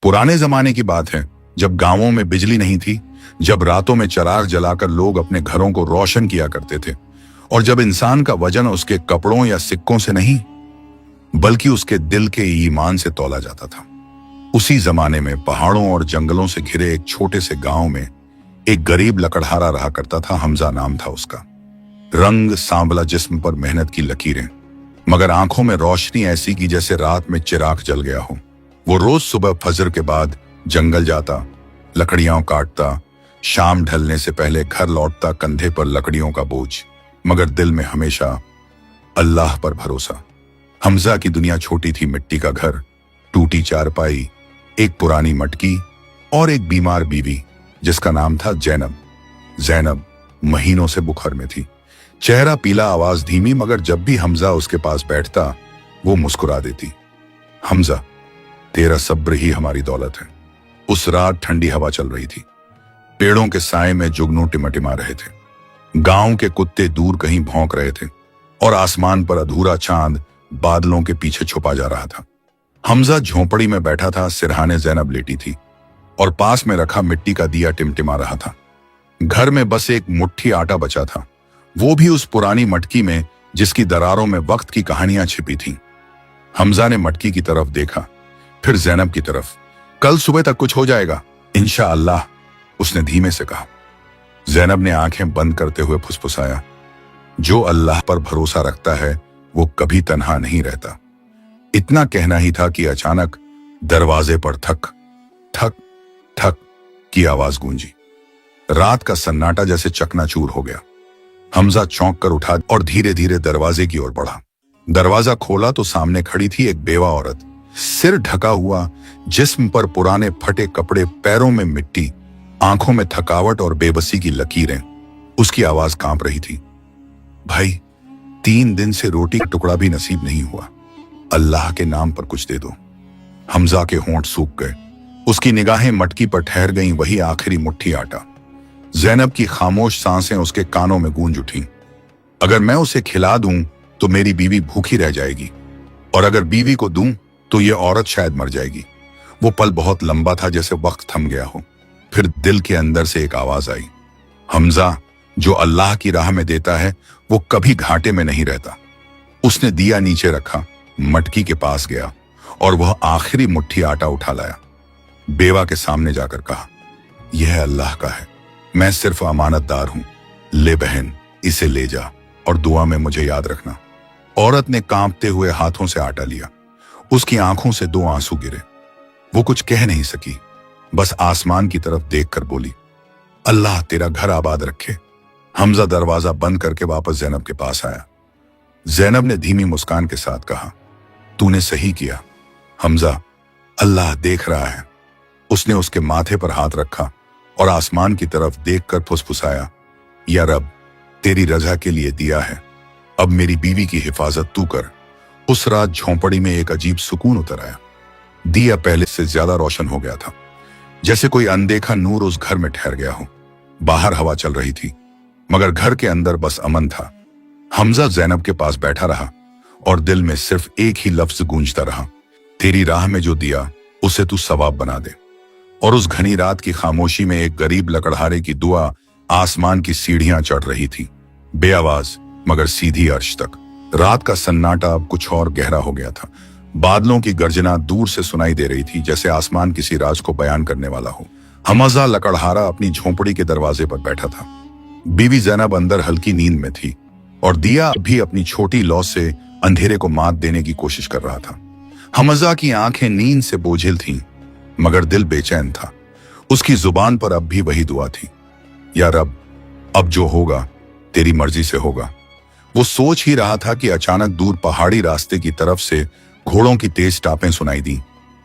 पुराने जमाने की बात है, जब गांवों में बिजली नहीं थी, जब रातों में चिराग जलाकर लोग अपने घरों को रोशन किया करते थे, और जब इंसान का वजन उसके कपड़ों या सिक्कों से नहीं बल्कि उसके दिल के ईमान से तौला जाता था। उसी जमाने में पहाड़ों और जंगलों से घिरे एक छोटे से गांव में एक गरीब लकड़हारा रहा करता था। हमजा नाम था उसका। रंग सांवला, जिस्म पर मेहनत की लकीरें, मगर आंखों में रोशनी ऐसी कि जैसे रात में चिराग जल गया हो। वो रोज सुबह फजर के बाद जंगल जाता, लकड़ियां काटता, शाम ढलने से पहले घर लौटता, कंधे पर लकड़ियों का बोझ, मगर दिल में हमेशा अल्लाह पर भरोसा। हमजा की दुनिया छोटी थी। मिट्टी का घर, टूटी चारपाई, एक पुरानी मटकी और एक बीमार बीवी जिसका नाम था जैनब। जैनब महीनों से बुखार में थी, चेहरा पीला, आवाज धीमी, मगर जब भी हमजा उसके पास बैठता वो मुस्कुरा देती। हमजा, तेरा सब्र ही हमारी दौलत है। उस रात ठंडी हवा चल रही थी, पेड़ों के साए में जुगनू टिमटिमा रहे थे, गांव के कुत्ते दूर कहीं भौंक रहे थे और आसमान पर अधूरा चांद बादलों के पीछे छुपा जा रहा था। हमजा झोंपड़ी में बैठा था, सिरहाने जैनब लेटी थी और पास में रखा मिट्टी का दिया टिमटिमा रहा था। घर में बस एक मुट्ठी आटा बचा था, वो भी उस पुरानी मटकी में जिसकी दरारों में वक्त की कहानियां छिपी थीं। हमजा ने मटकी की तरफ देखा, फिर जैनब की तरफ। कल सुबह तक कुछ हो जाएगा इंशाअल्लाह, उसने धीमे से कहा। जैनब ने आंखें बंद करते हुए फुसफुसाया, जो अल्लाह पर भरोसा रखता है वो कभी तन्हा नहीं रहता। इतना कहना ही था कि अचानक दरवाजे पर ठक ठक ठक की आवाज गूंजी। रात का सन्नाटा जैसे चकनाचूर हो गया। हमजा चौंक कर उठा और धीरे धीरे दरवाजे की ओर बढ़ा। दरवाजा खोला तो सामने खड़ी थी एक बेवा औरत, सिर ढका हुआ, जिस्म पर पुराने फटे कपड़े, पैरों में मिट्टी, आंखों में थकावट और बेबसी की लकीरें। उसकी आवाज कांप रही थी, भाई 3 दिन से रोटी का टुकड़ा भी नसीब नहीं हुआ, अल्लाह के नाम पर कुछ दे दो। हमजा के होंठ सूख गए, उसकी निगाहें मटकी पर ठहर गईं, वही आखिरी मुट्ठी आटा। जैनब की खामोश सांसें उसके कानों में गूंज उठीं। अगर मैं उसे खिला दूं तो मेरी बीवी भूखी रह जाएगी, और अगर बीवी को दूं तो ये औरत शायद मर जाएगी। वो पल बहुत लंबा था, जैसे वक्त थम गया हो। फिर दिल के अंदर से एक आवाज आई, हमजा, जो अल्लाह की राह में देता है वो कभी घाटे में नहीं रहता। उसने दिया नीचे रखा, मटकी के पास गया और वह आखिरी मुट्ठी आटा उठा लाया। बेवा के सामने जाकर कहा, यह अल्लाह का है, मैं सिर्फ अमानतदार हूं। ले बहन, इसे ले जा और दुआ में मुझे याद रखना। औरत ने कांपते हुए हाथों से आटा लिया। उसकी आंखों से 2 आंसू गिरे। वो कुछ कह नहीं सकी, बस आसमान की तरफ देखकर बोली, अल्लाह तेरा घर आबाद रखे। हमजा दरवाजा बंद करके वापस जैनब के पास आया। जैनब ने धीमी मुस्कान के साथ कहा, तूने सही किया हमजा, अल्लाह देख रहा है। उसने उसके माथे पर हाथ रखा और आसमान की तरफ देखकर फुसफुसाया, या रब, तेरी रजा के लिए दिया है, अब मेरी बीवी की हिफाजत तू कर। उस रात झोंपड़ी में एक अजीब सुकून उतर आया। दिया पहले से ज्यादा रोशन हो गया था, जैसे कोई अनदेखा नूर उस घर में ठहर गया हो। बाहर हवा चल रही थी, मगर घर के अंदर बस अमन था। हमजा जैनब के पास बैठा रहा और दिल में सिर्फ एक ही लफ्ज गूंजता रहा, तेरी राह में जो दिया उसे तू सवाब बना दे। और उस घनी रात की खामोशी में एक गरीब लकड़हारे की दुआ आसमान की सीढ़ियां चढ़ रही थी, बेआवाज मगर सीधी अर्श तक। रात का सन्नाटा अब कुछ और गहरा हो गया था। बादलों की गर्जना दूर से सुनाई दे रही थी, जैसे आसमान किसी राज को बयान करने वाला हो। हमजा लकड़हारा अपनी झोंपड़ी के दरवाजे पर बैठा था। बीवी जैनब अंदर हल्की नींद में थी और दिया भी अपनी छोटी लौ से अंधेरे को मात देने की कोशिश कर रहा था। हमजा की आंखें नींद से बोझिल थीं, मगर दिल बेचैन था। उसकी जुबान पर अब भी वही दुआ थी, या रब, अब जो होगा तेरी मर्जी से होगा। वो सोच ही रहा था कि अचानक दूर पहाड़ी रास्ते की तरफ से घोड़ों की तेज टापें सुनाई दी।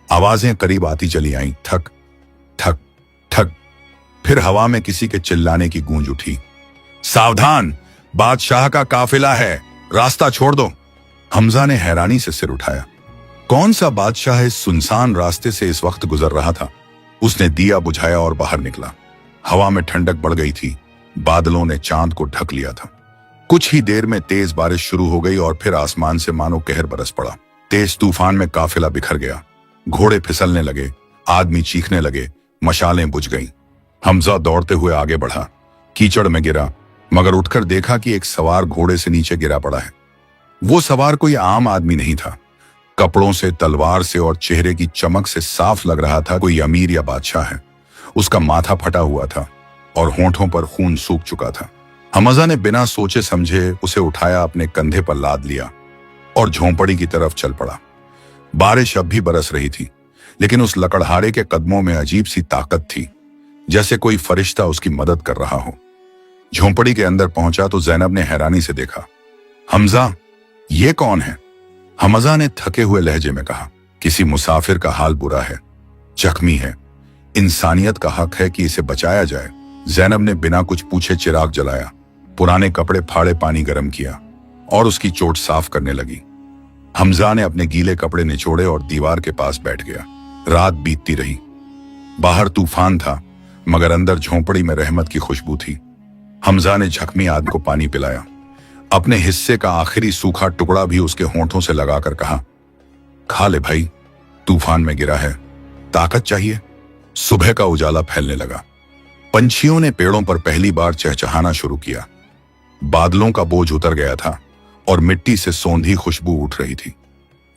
आवाजें करीब आती चली आईं, ठक ठक ठक। फिर हवा में किसी के चिल्लाने की गूंज उठी, सावधान, बादशाह का काफिला है, रास्ता छोड़ दो। हमजा ने हैरानी से सिर उठाया। कौन सा बादशाह इस सुनसान रास्ते से इस वक्त गुजर रहा था? उसने दिया बुझाया और बाहर निकला। हवा में ठंडक बढ़ गई थी, बादलों ने चांद को ढक लिया था। कुछ ही देर में तेज बारिश शुरू हो गई और फिर आसमान से मानो कहर बरस पड़ा। तेज तूफान में काफिला बिखर गया, घोड़े फिसलने लगे, आदमी चीखने लगे, मशालें बुझ गईं। हमजा दौड़ते हुए आगे बढ़ा, कीचड़ में गिरा, मगर उठकर देखा कि एक सवार घोड़े से नीचे गिरा पड़ा है। वो सवार कोई आम आदमी नहीं था। कपड़ों से, तलवार से और चेहरे की चमक से साफ लग रहा था कोई अमीर या बादशाह है। उसका माथा फटा हुआ था और होंठों पर खून सूख चुका था। हमजा ने बिना सोचे समझे उसे उठाया, अपने कंधे पर लाद लिया और झोंपड़ी की तरफ चल पड़ा। बारिश अब भी बरस रही थी, लेकिन उस लकड़हारे के कदमों में अजीब सी ताकत थी, जैसे कोई फरिश्ता उसकी मदद कर रहा हो। झोंपड़ी के अंदर पहुंचा तो जैनब ने हैरानी से देखा। हमजा, ये कौन है? हमजा ने थके हुए लहजे में कहा, किसी मुसाफिर का हाल बुरा है, जख्मी है, इंसानियत का हक है कि इसे बचाया जाए। जैनब ने बिना कुछ पूछे चिराग जलाया, पुराने कपड़े फाड़े, पानी गर्म किया और उसकी चोट साफ करने लगी। हमजा ने अपने गीले कपड़े निचोड़े और दीवार के पास बैठ गया। रात बीतती रही। बाहर तूफान था, मगर अंदर झोंपड़ी में रहमत की खुशबू थी। हमजा ने जख्मी आदमी को पानी पिलाया, अपने हिस्से का आखिरी सूखा टुकड़ा भी उसके होंठों से लगाकर कहा, खा ले भाई, तूफान में गिरा है, ताकत चाहिए। सुबह का उजाला फैलने लगा। पंछियों ने पेड़ों पर पहली बार चहचहाना शुरू किया। बादलों का बोझ उतर गया था और मिट्टी से सौंधी खुशबू उठ रही थी।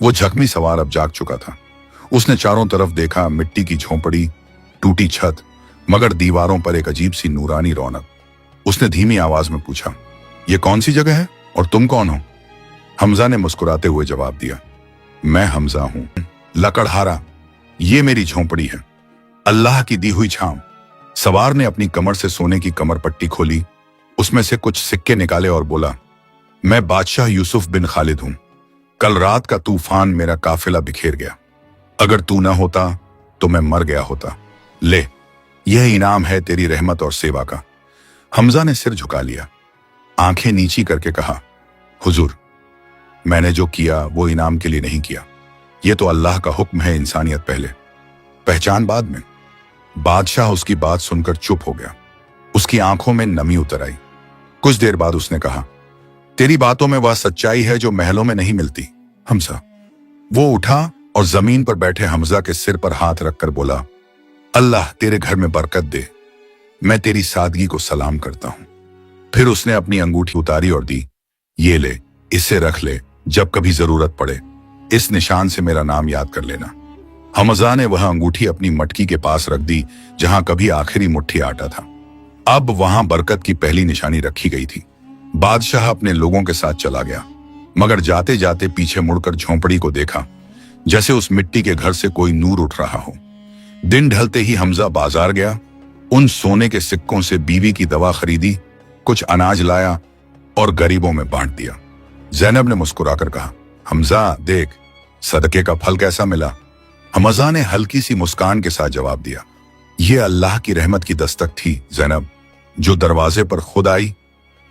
वो जख्मी सवार अब जाग चुका था। उसने चारों तरफ देखा, मिट्टी की झोंपड़ी, टूटी छत, मगर दीवारों पर एक अजीब सी नूरानी रौनक। उसने धीमी आवाज में पूछा, ये कौन सी जगह है और तुम कौन हो? हमजा ने मुस्कुराते हुए जवाब दिया, मैं हमजा हूं, लकड़हारा। ये मेरी झोंपड़ी है, अल्लाह की दी हुई छांव। सवार ने अपनी कमर से सोने की कमर पट्टी खोली, उसमें से कुछ सिक्के निकाले और बोला, मैं बादशाह यूसुफ बिन खालिद हूं। कल रात का तूफान मेरा काफिला बिखेर गया। अगर तू ना होता तो मैं मर गया होता। ले, यह इनाम है तेरी रहमत और सेवा का। हमजा ने सिर झुका लिया, आंखें नीची करके कहा, हुजूर, मैंने जो किया वो इनाम के लिए नहीं किया। ये तो अल्लाह का हुक्म है, इंसानियत पहले, पहचान बाद में। बादशाह उसकी बात सुनकर चुप हो गया। उसकी आंखों में नमी उतर आई। कुछ देर बाद उसने कहा, तेरी बातों में वह सच्चाई है जो महलों में नहीं मिलती, हमजा। वो उठा और जमीन पर बैठे हमजा के सिर पर हाथ रखकर बोला, अल्लाह तेरे घर में बरकत दे, मैं तेरी सादगी को सलाम करता हूं। फिर उसने अपनी अंगूठी उतारी और दी, ये ले, इसे रख ले, जब कभी जरूरत पड़े इस निशान से मेरा नाम याद कर लेना। हमजा ने वह अंगूठी अपनी मटकी के पास रख दी, जहां कभी आखिरी मुट्ठी आटा था। अब वहां बरकत की पहली निशानी रखी गई थी। बादशाह अपने लोगों के साथ चला गया, मगर जाते जाते पीछे मुड़कर झोंपड़ी को देखा, जैसे उस मिट्टी के घर से कोई नूर उठ रहा हो। दिन ढलते ही हमजा बाजार गया, उन सोने के सिक्कों से बीवी की दवा खरीदी, कुछ अनाज लाया और गरीबों में बांट दिया। जैनब ने मुस्कुराकर कहा, हमजा देख, सदके का फल कैसा मिला। हमजा ने हल्की सी मुस्कान के साथ जवाब दिया, यह अल्लाह की रहमत की दस्तक थी जैनब, जो दरवाजे पर खुद आई।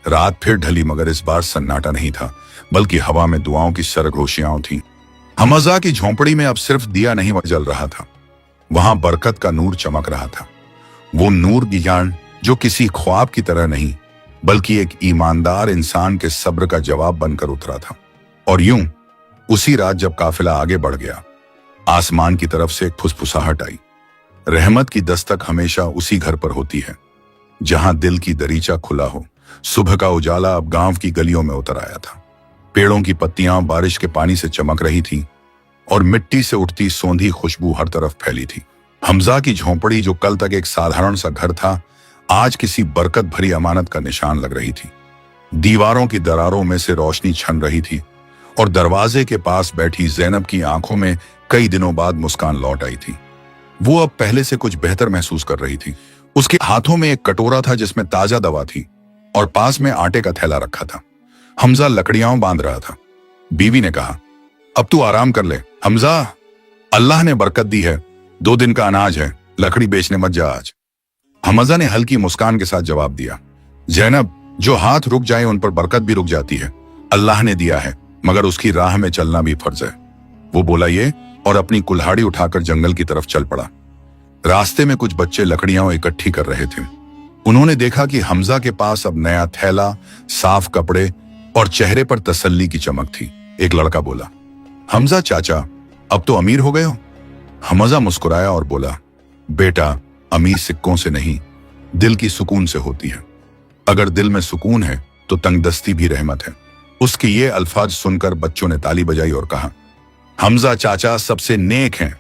रात फिर ढली, मगर इस बार सन्नाटा नहीं था, बल्कि हवा में दुआओं की सरगोशियां थीं। हमजा की झोंपड़ी में अब सिर्फ दिया नहीं जल रहा था, वहां बरकत का नूर चमक रहा था। वो नूर की जान जो किसी ख्वाब की तरह नहीं, बल्कि एक ईमानदार इंसान के सब्र का जवाब बनकर उतरा था। और यूं उसी रात जब काफिला आगे बढ़ गया, आसमान की तरफ से एक फुसफुसाहट आई। रहमत की दस्तक हमेशा उसी घर पर होती है जहां दिल की दरीचा खुला हो। सुबह का उजाला अब गांव की गलियों में उतर आया था। पेड़ों की पत्तियां बारिश के पानी से चमक रही थीं और मिट्टी से उठती सौंधी खुशबू हर तरफ फैली थी। हमजा की झोंपड़ी, जो कल तक एक साधारण सा घर था, आज किसी बरकत भरी अमानत का निशान लग रही थी। दीवारों की दरारों में से रोशनी छन रही थी और दरवाजे के पास बैठी जैनब की आंखों में कई दिनों बाद मुस्कान लौट आई थी। वो अब पहले से कुछ बेहतर महसूस कर रही थी। उसके हाथों में एक कटोरा था जिसमें ताजा दवा थी और पास में आटे का थैला रखा था। हमजा लकड़ियां बांध रहा था। बीवी ने कहा, अब तू आराम कर ले हमजा, अल्लाह ने बरकत दी है, 2 दिन का अनाज है, लकड़ी बेचने मत जा आज। हमजा ने हल्की मुस्कान के साथ जवाब दिया, जैनब, जो हाथ रुक जाए उन पर बरकत भी रुक जाती है। अल्लाह ने दिया है, मगर उसकी राह में चलना भी फर्ज है। वो बोला ये और अपनी कुल्हाड़ी उठाकर जंगल की तरफ चल पड़ा। रास्ते में कुछ बच्चे लकड़ियां इकट्ठी कर रहे थे। उन्होंने देखा कि हमजा के पास अब नया थैला, साफ कपड़े और चेहरे पर तसल्ली की चमक थी। एक लड़का बोला, हमजा चाचा, अब तो अमीर हो गए हो। हमजा मुस्कुराया और बोला, बेटा, अमीर सिक्कों से नहीं, दिल की सुकून से होती है। अगर दिल में सुकून है तो तंगदस्ती भी रहमत है। उसके ये अल्फाज सुनकर बच्चों ने ताली बजाई और कहा, हमजा चाचा सबसे नेक हैं।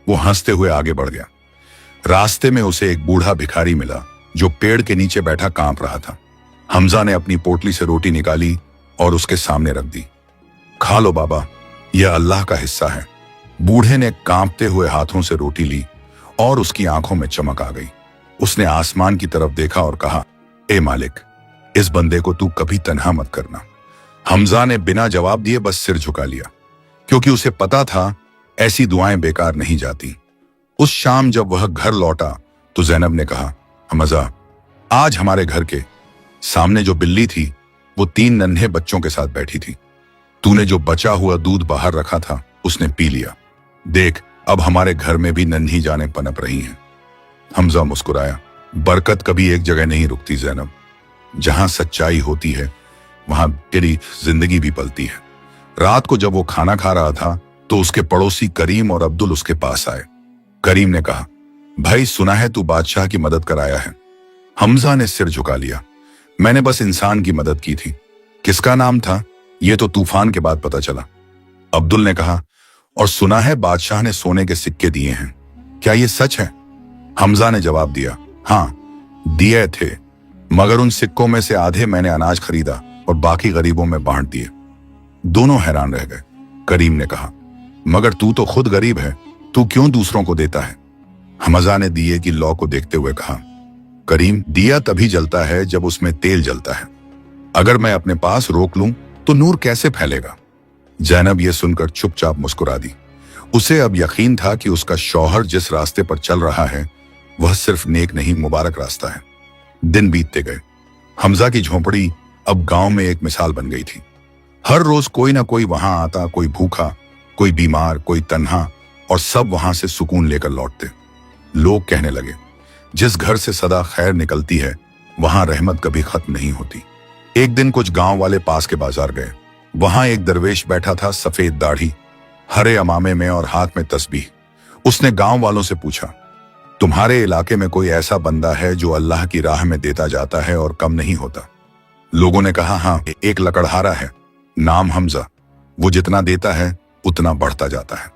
वो हंसते हुए आगे बढ़ गया। रास्ते में उसे एक बूढ़ा भिखारी मिला जो पेड़ के नीचे बैठा कांप रहा था। हमजा ने अपनी पोटली से रोटी निकाली और उसके सामने रख दी। खा लो बाबा, यह अल्लाह का हिस्सा है। बूढ़े ने कांपते हुए हाथों से रोटी ली और उसकी आंखों में चमक आ गई। उसने आसमान की तरफ देखा और कहा, ए मालिक, इस बंदे को तू कभी तन्हा मत करना। हमजा ने बिना जवाब दिए बस सिर झुका लिया, क्योंकि उसे पता था ऐसी दुआएं बेकार नहीं जाती। उस शाम जब वह घर लौटा तो जैनब ने कहा, हमजा, आज हमारे घर के सामने जो बिल्ली थी वो 3 नन्हे बच्चों के साथ बैठी थी। तूने जो बचा हुआ दूध बाहर रखा था उसने पी लिया। देख, अब हमारे घर में भी नन्ही जानें पनप रही हैं। हमजा मुस्कुराया। बरकत कभी एक जगह नहीं रुकती जैनब। जहां सच्चाई होती है वहां तेरी जिंदगी भी पलती है। रात को जब वो खाना खा रहा था तो उसके पड़ोसी करीम और अब्दुल उसके पास आए। करीम ने कहा, भाई, सुना है तू बादशाह की मदद कर आया है। हमजा ने सिर झुका लिया। मैंने बस इंसान की मदद की थी। किसका नाम था ये तो तूफान के बाद पता चला। अब्दुल ने कहा, और सुना है बादशाह ने सोने के सिक्के दिए हैं, क्या ये सच है? हमजा ने जवाब दिया, हाँ, दिए थे, मगर उन सिक्कों में से आधे मैंने अनाज खरीदा और बाकी गरीबों में बांट दिए। दोनों हैरान रह गए। करीम ने कहा, मगर तू तो खुद गरीब है, तू क्यों दूसरों को देता है? हमजा ने दिए की लौ को देखते हुए कहा, करीम, दिया तभी जलता है जब उसमें तेल जलता है। अगर मैं अपने पास रोक लूं तो नूर कैसे फैलेगा? जैनब ये सुनकर चुपचाप मुस्कुरा दी। उसे अब यकीन था कि उसका शौहर जिस रास्ते पर चल रहा है वह सिर्फ नेक नहीं, मुबारक रास्ता है। दिन बीतते गए। हमजा की झोंपड़ी अब गांव में एक मिसाल बन गई थी। हर रोज कोई ना कोई वहां आता, कोई भूखा, कोई बीमार, कोई तन्हा, और सब वहां से सुकून लेकर लौटते। लोग कहने लगे, जिस घर से सदा खैर निकलती है वहां रहमत कभी खत्म नहीं होती। एक दिन कुछ गांव वाले पास के बाजार गए। वहां एक दरवेश बैठा था, सफेद दाढ़ी, हरे अमामे में और हाथ में तस्बीह। उसने गांव वालों से पूछा, तुम्हारे इलाके में कोई ऐसा बंदा है जो अल्लाह की राह में देता जाता है और कम नहीं होता? लोगों ने कहा, हाँ, एक लकड़हारा है, नाम हमजा, वो जितना देता है उतना बढ़ता जाता है।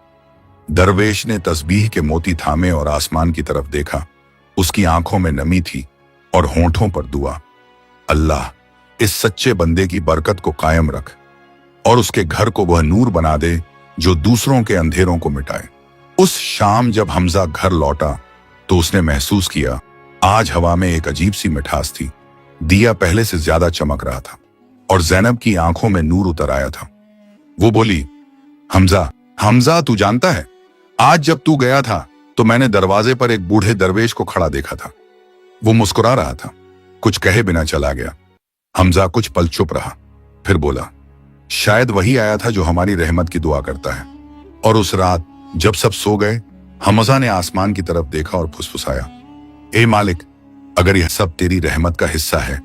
दरवेश ने तस्बीह के मोती थामे और आसमान की तरफ देखा। उसकी आंखों में नमी थी और होंठों पर दुआ, अल्लाह, इस सच्चे बंदे की बरकत को कायम रख और उसके घर को वह नूर बना दे जो दूसरों के अंधेरों को मिटाए। उस शाम जब हमजा घर लौटा तो उसने महसूस किया आज हवा में एक अजीब सी मिठास थी। दिया पहले से ज्यादा चमक रहा था और जैनब की आंखों में नूर उतर आया था। वो बोली, हमजा, तू जानता है, आज जब तू गया था तो मैंने दरवाजे पर एक बूढ़े दरवेश को खड़ा देखा था। वो मुस्कुरा रहा था, कुछ कहे बिना चला गया। हमजा कुछ पल चुप रहा, फिर बोला, शायद वही आया था जो हमारी रहमत की दुआ करता है। और उस रात जब सब सो गए, हमजा ने आसमान की तरफ देखा और फुसफुसाया, ए मालिक, अगर यह सब तेरी रहमत का हिस्सा है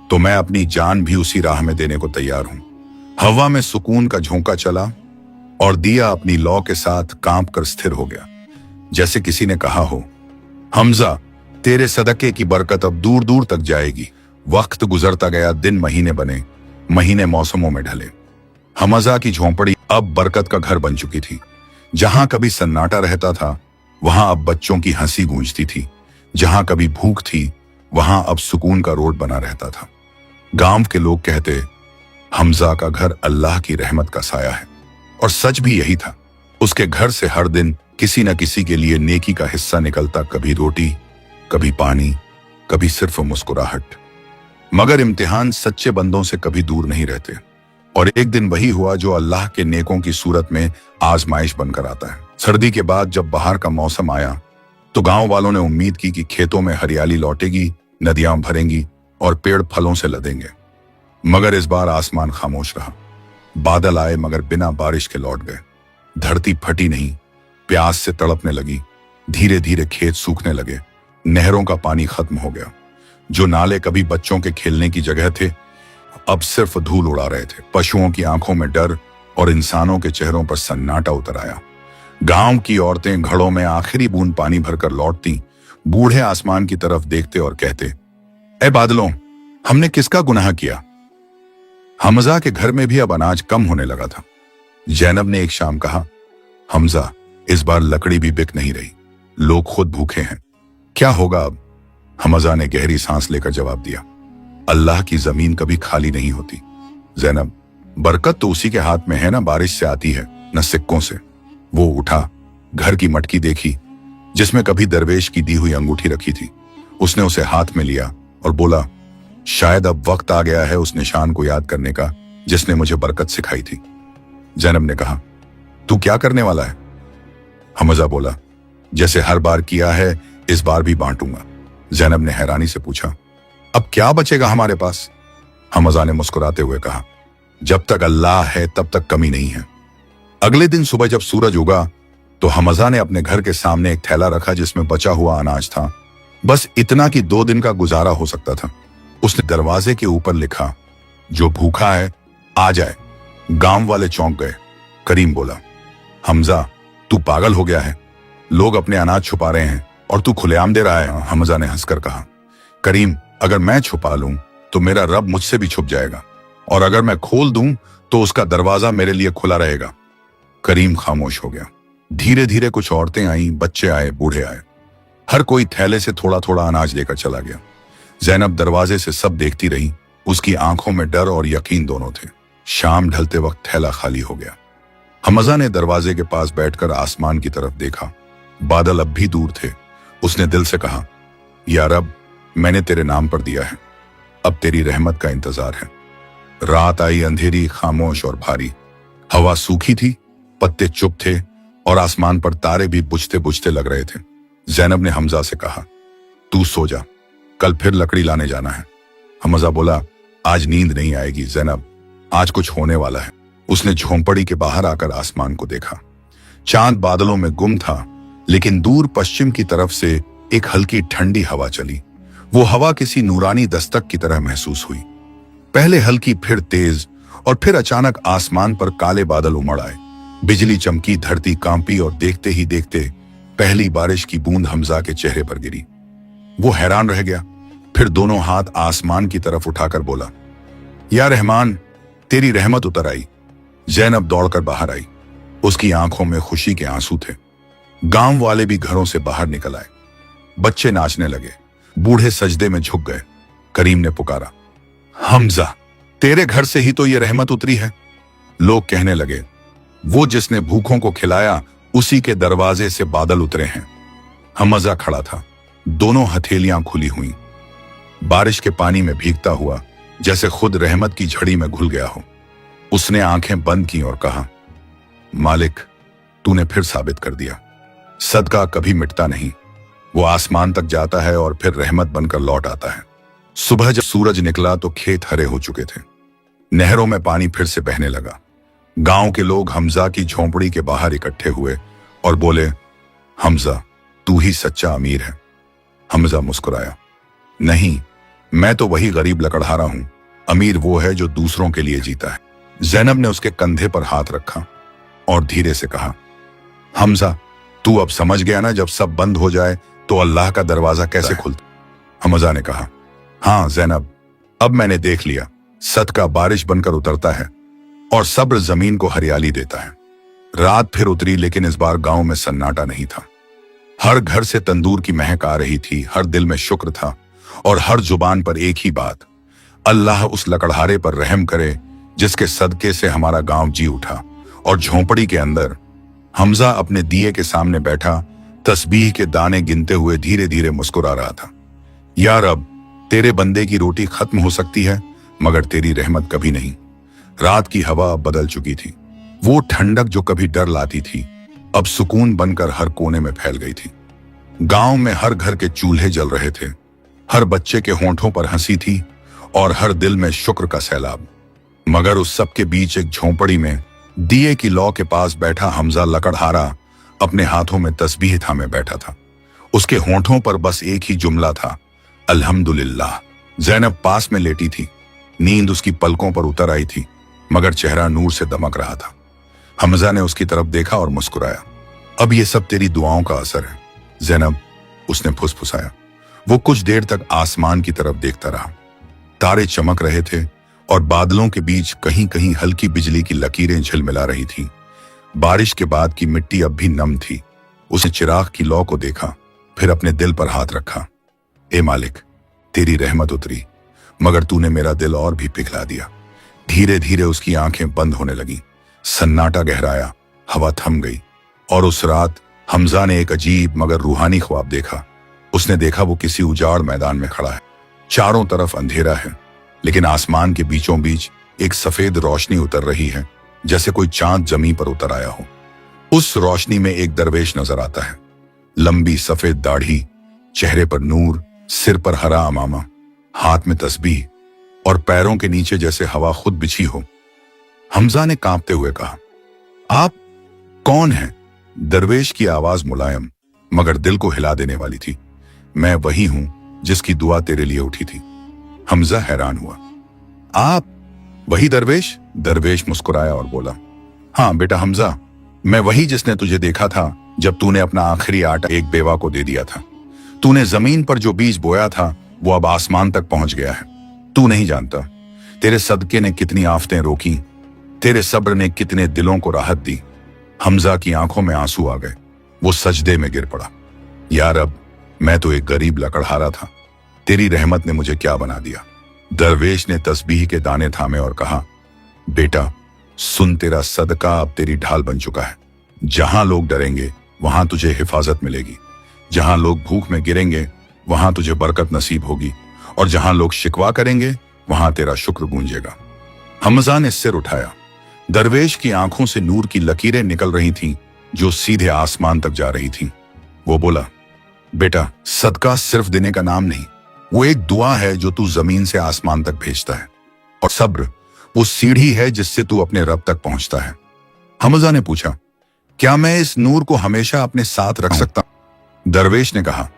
तो मैं अपनी जान भी उसी राह में देने को तैयार हूं। हवा में सुकून का झोंका चला और दिया अपनी लौ के साथ कांप कर स्थिर हो गया, जैसे किसी ने कहा हो, हमजा, तेरे सदके की बरकत अब दूर दूर तक जाएगी। वक्त गुजरता गया, दिन महीने बने, महीने मौसमों में ढले। हमजा की झोंपड़ी अब बरकत का घर बन चुकी थी। जहां कभी सन्नाटा रहता था वहां अब बच्चों की हंसी गूंजती थी। जहां कभी भूख थी वहां अब सुकून का रोड बना रहता था। गांव के लोग कहते, हमजा का घर अल्लाह की रहमत का साया है, और सच भी यही था। उसके घर से हर दिन किसी न किसी के लिए नेकी का हिस्सा निकलता, कभी रोटी, कभी पानी, कभी सिर्फ मुस्कुराहट। मगर इम्तिहान सच्चे बंदों से कभी दूर नहीं रहते, और एक दिन वही हुआ जो अल्लाह के नेकों की सूरत में आजमाइश बनकर आता है। सर्दी के बाद जब बाहर का मौसम आया तो गांव वालों ने उम्मीद की कि खेतों में हरियाली लौटेगी, नदियां भरेंगी और पेड़ फलों से लदेंगे। मगर इस बार आसमान खामोश रहा। बादल आए मगर बिना बारिश के लौट गए। धरती फटी नहीं, प्यास से तड़पने लगी। धीरे धीरे खेत सूखने लगे, नहरों का पानी खत्म हो गया। जो नाले कभी बच्चों के खेलने की जगह थे अब सिर्फ धूल उड़ा रहे थे। पशुओं की आंखों में डर और इंसानों के चेहरों पर सन्नाटा उतर आया। गांव की औरतें घड़ों में आखिरी बूंद पानी भरकर लौटती, बूढ़े आसमान की तरफ देखते और कहते, ए बादलों, हमने किसका गुनाह किया। हमजा के घर में भी अब अनाज कम होने लगा था। जैनब ने एक शाम कहा, हमजा, इस बार लकड़ी भी बिक नहीं रही, लोग खुद भूखे हैं, क्या होगा अब। हमजा ने गहरी सांस लेकर जवाब दिया, अल्लाह की जमीन कभी खाली नहीं होती जैनब, बरकत तो उसी के हाथ में है ना, बारिश से आती है न सिक्कों से। वो उठा, घर की मटकी देखी जिसमें कभी दरवेश की दी हुई अंगूठी रखी थी। उसने उसे हाथ में लिया और बोला, शायद अब वक्त आ गया है उस निशान को याद करने का जिसने मुझे बरकत सिखाई थी। जैनब ने कहा, तू क्या करने वाला है। हमजा बोला, जैसे हर बार किया है इस बार भी बांटूंगा। जैनब ने हैरानी से पूछा, अब क्या बचेगा हमारे पास। हमजा ने मुस्कुराते हुए कहा, जब तक अल्लाह है तब तक कमी नहीं है। अगले दिन सुबह जब सूरज उगा तो हमजा ने अपने घर के सामने एक थैला रखा जिसमें बचा हुआ अनाज था, बस इतना कि 2 दिन का गुजारा हो सकता था। उसने दरवाजे के ऊपर लिखा, जो भूखा है आ जाए। गांव वाले चौंक गए। करीम बोला, हमजा, तू पागल हो गया है, लोग अपने अनाज छुपा रहे हैं और तू खुलेआम दे रहा है। हमजा ने हंसकर कहा, करीम, अगर मैं छुपा लूं तो मेरा रब मुझसे भी छुप जाएगा, और अगर मैं खोल दूं तो उसका दरवाजा मेरे लिए खुला रहेगा। करीम खामोश हो गया। धीरे धीरे कुछ औरतें आईं, बच्चे आए, बूढ़े आए, हर कोई थैले से थोड़ा थोड़ा अनाज लेकर चला गया। जैनब दरवाजे से सब देखती रही, उसकी आंखों में डर और यकीन दोनों थे। शाम ढलते वक्त थैला खाली हो गया। हमजा ने दरवाजे के पास बैठकर आसमान की तरफ देखा। बादल अब भी दूर थे। उसने दिल से कहा, या रब, मैंने तेरे नाम पर दिया है, अब तेरी रहमत का इंतजार है। रात आई, अंधेरी, खामोश और भारी। हवा सूखी थी, पत्ते चुप थे और आसमान पर तारे भी बुझते बुझते लग रहे थे। जैनब ने हमजा से कहा, तू सो जा, कल फिर लकड़ी लाने जाना है। हमजा बोला, आज नींद नहीं आएगी जैनब, आज कुछ होने वाला है। उसने झोंपड़ी के बाहर आकर आसमान को देखा। चांद बादलों में गुम था, लेकिन दूर पश्चिम की तरफ से एक हल्की ठंडी हवा चली। वो हवा किसी नूरानी दस्तक की तरह महसूस हुई। पहले हल्की, फिर तेज, और फिर अचानक आसमान पर काले बादल उमड़ आए। बिजली चमकी, धरती कांपी, और देखते ही देखते पहली बारिश की बूंद हमजा के चेहरे पर गिरी। वो हैरान रह गया, फिर दोनों हाथ आसमान की तरफ उठाकर बोला, या रहमान, तेरी रहमत उतर आई। जैनब दौड़कर बाहर आई। उसकी आंखों में खुशी के आंसू थे। गांव वाले भी घरों से बाहर निकल आए। बच्चे नाचने लगे, बूढ़े सजदे में झुक गए। करीम ने पुकारा, हमजा, तेरे घर से ही तो ये रहमत उतरी है। लोग कहने लगे, वो जिसने भूखों को खिलाया उसी के दरवाजे से बादल उतरे हैं। हमजा खड़ा था, दोनों हथेलियां खुली हुई, बारिश के पानी में भीगता हुआ, जैसे खुद रहमत की झड़ी में घुल गया हो। उसने आंखें बंद की और कहा, मालिक, तूने फिर साबित कर दिया, सदका कभी मिटता नहीं, वो आसमान तक जाता है और फिर रहमत बनकर लौट आता है। सुबह जब सूरज निकला तो खेत हरे हो चुके थे। नहरों में पानी फिर से बहने लगा। गांव के लोग हमजा की झोंपड़ी के बाहर इकट्ठे हुए और बोले, हमजा, तू ही सच्चा अमीर है। हमजा मुस्कुराया, नहीं, मैं तो वही गरीब लकड़हारा हूं। अमीर वो है जो दूसरों के लिए जीता है। जैनब ने उसके कंधे पर हाथ रखा और धीरे से कहा, हमजा, तू अब समझ गया ना, जब सब बंद हो जाए तो अल्लाह का दरवाजा कैसे खुलता। हमजा ने कहा, हाँ जैनब, अब मैंने देख लिया, सदका बारिश बनकर उतरता है और सब्र जमीन को हरियाली देता है। रात फिर उतरी, लेकिन इस बार गांव में सन्नाटा नहीं था। हर घर से तंदूर की महक आ रही थी, हर दिल में शुक्र था और हर जुबान पर एक ही बात, अल्लाह उस लकड़हारे पर रहम करे जिसके सदके से हमारा गांव जी उठा। और झोंपड़ी के अंदर हमजा अपने दिए के सामने बैठा, तस्बीह के दाने गिनते हुए धीरे धीरे मुस्कुरा रहा था। या रब, तेरे बंदे की रोटी खत्म हो सकती है, मगर तेरी रहमत कभी नहीं। रात की हवा अब बदल चुकी थी। वो ठंडक जो कभी डर लाती थी, अब सुकून बनकर हर कोने में फैल गई थी। गांव में हर घर के चूल्हे जल रहे थे, हर बच्चे के होंठों पर हंसी थी और हर दिल में शुक्र का सैलाब। मगर उस सब के बीच एक झोंपड़ी में दिए की लौ के पास बैठा हमजा लकड़हारा अपने हाथों में तस्बीह थामे बैठा था। उसके होंठों पर बस एक ही जुमला था, अल्हम्दुलिल्लाह। जैनब पास में लेटी थी, नींद उसकी पलकों पर उतर आई थी, मगर चेहरा नूर से दमक रहा था। हमजा ने उसकी तरफ देखा और मुस्कुराया। अब ये सब तेरी दुआओं का असर है ज़ैनब, उसने फुसफुसाया। वो कुछ देर तक आसमान की तरफ देखता रहा। तारे चमक रहे थे और बादलों के बीच कहीं कहीं हल्की बिजली की लकीरें झिलमिला रही थीं। बारिश के बाद की मिट्टी अब भी नम थी। उसने चिराग की लौ को देखा, फिर अपने दिल पर हाथ रखा। ए मालिक, तेरी रहमत उतरी, मगर तूने मेरा दिल और भी पिघला दिया। धीरे धीरे उसकी आंखें बंद होने लगीं। सन्नाटा गहराया, हवा थम गई और उस रात हमजा ने एक अजीब मगर रूहानी ख्वाब देखा। उसने देखा वो किसी उजाड़ मैदान में खड़ा है। चारों तरफ अंधेरा है, लेकिन आसमान के बीचों बीच एक सफेद रोशनी उतर रही है, जैसे कोई चांद जमीन पर उतर आया हो। उस रोशनी में एक दरवेश नजर आता है। लंबी सफेद दाढ़ी, चेहरे पर नूर, सिर पर हरा अमामा, हाथ में तस्बीह और पैरों के नीचे जैसे हवा खुद बिछी हो। हमजा ने कांपते हुए कहा, आप कौन हैं? दरवेश की आवाज मुलायम मगर दिल को हिला देने वाली थी। मैं वही हूं जिसकी दुआ तेरे लिए उठी थी। हमजा हैरान हुआ। आप वही दरवेश? दरवेश मुस्कुराया और बोला, हाँ बेटा हमजा, मैं वही जिसने तुझे देखा था जब तूने अपना आखिरी आटा एक बेवा को दे दिया था। तूने जमीन पर जो बीज बोया था वो अब आसमान तक पहुंच गया है। तू नहीं जानता तेरे सदके ने कितनी आफतें रोकी, तेरे सब्र ने कितने दिलों को राहत दी। हमजा की आंखों में आंसू आ गए। वो सजदे में गिर पड़ा। यार, अब मैं तो एक गरीब लकड़हारा था, तेरी रहमत ने मुझे क्या बना दिया। दरवेश ने तस्बीह के दाने थामे और कहा, बेटा सुन, तेरा सदका अब तेरी ढाल बन चुका है। जहां लोग डरेंगे वहां तुझे हिफाजत मिलेगी, जहां लोग भूख में गिरेंगे वहां तुझे बरकत नसीब होगी, और जहां लोग शिकवा करेंगे वहां तेरा शुक्र गूंजेगा। हमजा ने सिर उठाया। दरवेश की आंखों से नूर की लकीरें निकल रही थीं जो सीधे आसमान तक जा रही थीं। वो बोला, बेटा सदका सिर्फ देने का नाम नहीं, वो एक दुआ है जो तू जमीन से आसमान तक भेजता है, और सब्र वो सीढ़ी है जिससे तू अपने रब तक पहुंचता है। हमजा ने पूछा, क्या मैं इस नूर को हमेशा अपने साथ रख सकता हूं? दरवेश ने कहा,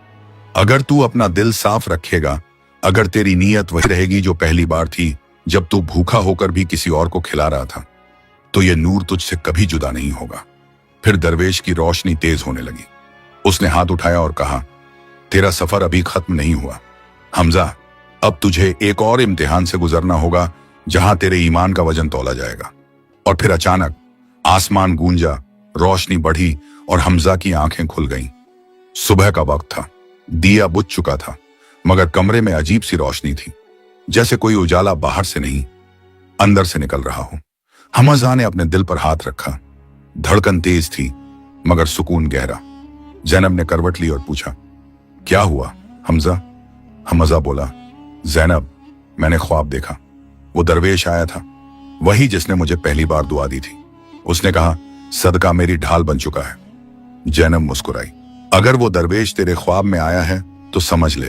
अगर तू अपना दिल साफ रखेगा, अगर तेरी नीयत वही रहेगी जो पहली बार थी जब तू भूखा होकर भी किसी और को खिला रहा था, तो ये नूर तुझसे कभी जुदा नहीं होगा। फिर दरवेश की रोशनी तेज होने लगी। उसने हाथ उठाया और कहा, तेरा सफर अभी खत्म नहीं हुआ हमजा, अब तुझे एक और इम्तिहान से गुजरना होगा जहां तेरे ईमान का वजन तौला जाएगा। और फिर अचानक आसमान गूंजा, रोशनी बढ़ी और हमजा की आंखें खुल गईं। सुबह का वक्त था, दिया बुझ चुका था, मगर कमरे में अजीब सी रोशनी थी, जैसे कोई उजाला बाहर से नहीं अंदर से निकल रहा हो। हमजा ने अपने दिल पर हाथ रखा। धड़कन तेज थी मगर सुकून गहरा। ज़ैनब ने करवट ली और पूछा, क्या हुआ हमजा? हमजा बोला, ज़ैनब, मैंने ख्वाब देखा। वो दरवेश आया था, वही जिसने मुझे पहली बार दुआ दी थी। उसने कहा, सदका मेरी ढाल बन चुका है। ज़ैनब मुस्कुराई। अगर वो दरवेश तेरे ख्वाब में आया है तो समझ ले,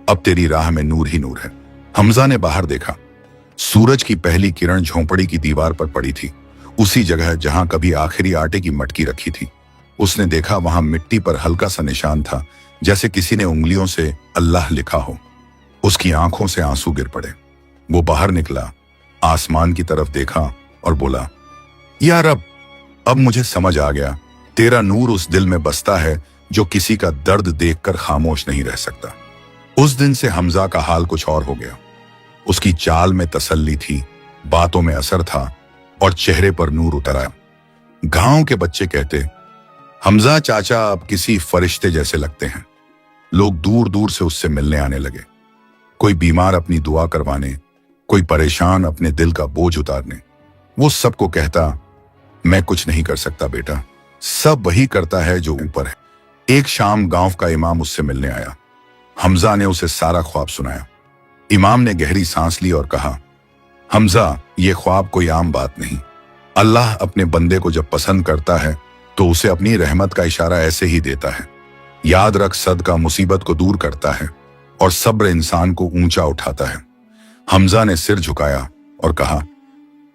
अब तेरी राह में नूर ही नूर है। हमजा ने बाहर देखा। सूरज की पहली किरण झोंपड़ी की दीवार पर पड़ी थी, उसी जगह जहां कभी आखिरी आटे की मटकी रखी थी। उसने देखा वहां मिट्टी पर हल्का सा निशान था, जैसे किसी ने उंगलियों से अल्लाह लिखा हो। उसकी आंखों से आंसू गिर पड़े। वो बाहर निकला, आसमान की तरफ देखा और बोला, यार अब मुझे समझ आ गया, तेरा नूर उस दिल में बसता है जो किसी का दर्द देखकर खामोश नहीं रह सकता। उस दिन से हमजा का हाल कुछ और हो गया। उसकी चाल में तसल्ली थी, बातों में असर था और चेहरे पर नूर उतर आया। गांव के बच्चे कहते, हमजा चाचा अब किसी फरिश्ते जैसे लगते हैं। लोग दूर दूर से उससे मिलने आने लगे। कोई बीमार अपनी दुआ करवाने, कोई परेशान अपने दिल का बोझ उतारने। वो सबको कहता, मैं कुछ नहीं कर सकता बेटा, सब वही करता है जो ऊपर है। एक शाम गांव का इमाम उससे मिलने आया। हमजा ने उसे सारा ख्वाब सुनाया। इमाम ने गहरी सांस ली और कहा, हमजा, ये ख्वाब कोई आम बात नहीं। अल्लाह अपने बंदे को जब पसंद करता है तो उसे अपनी रहमत का इशारा ऐसे ही देता है। याद रख, सदका मुसीबत को दूर करता है और सब्र इंसान को ऊंचा उठाता है। हमजा ने सिर झुकाया और कहा,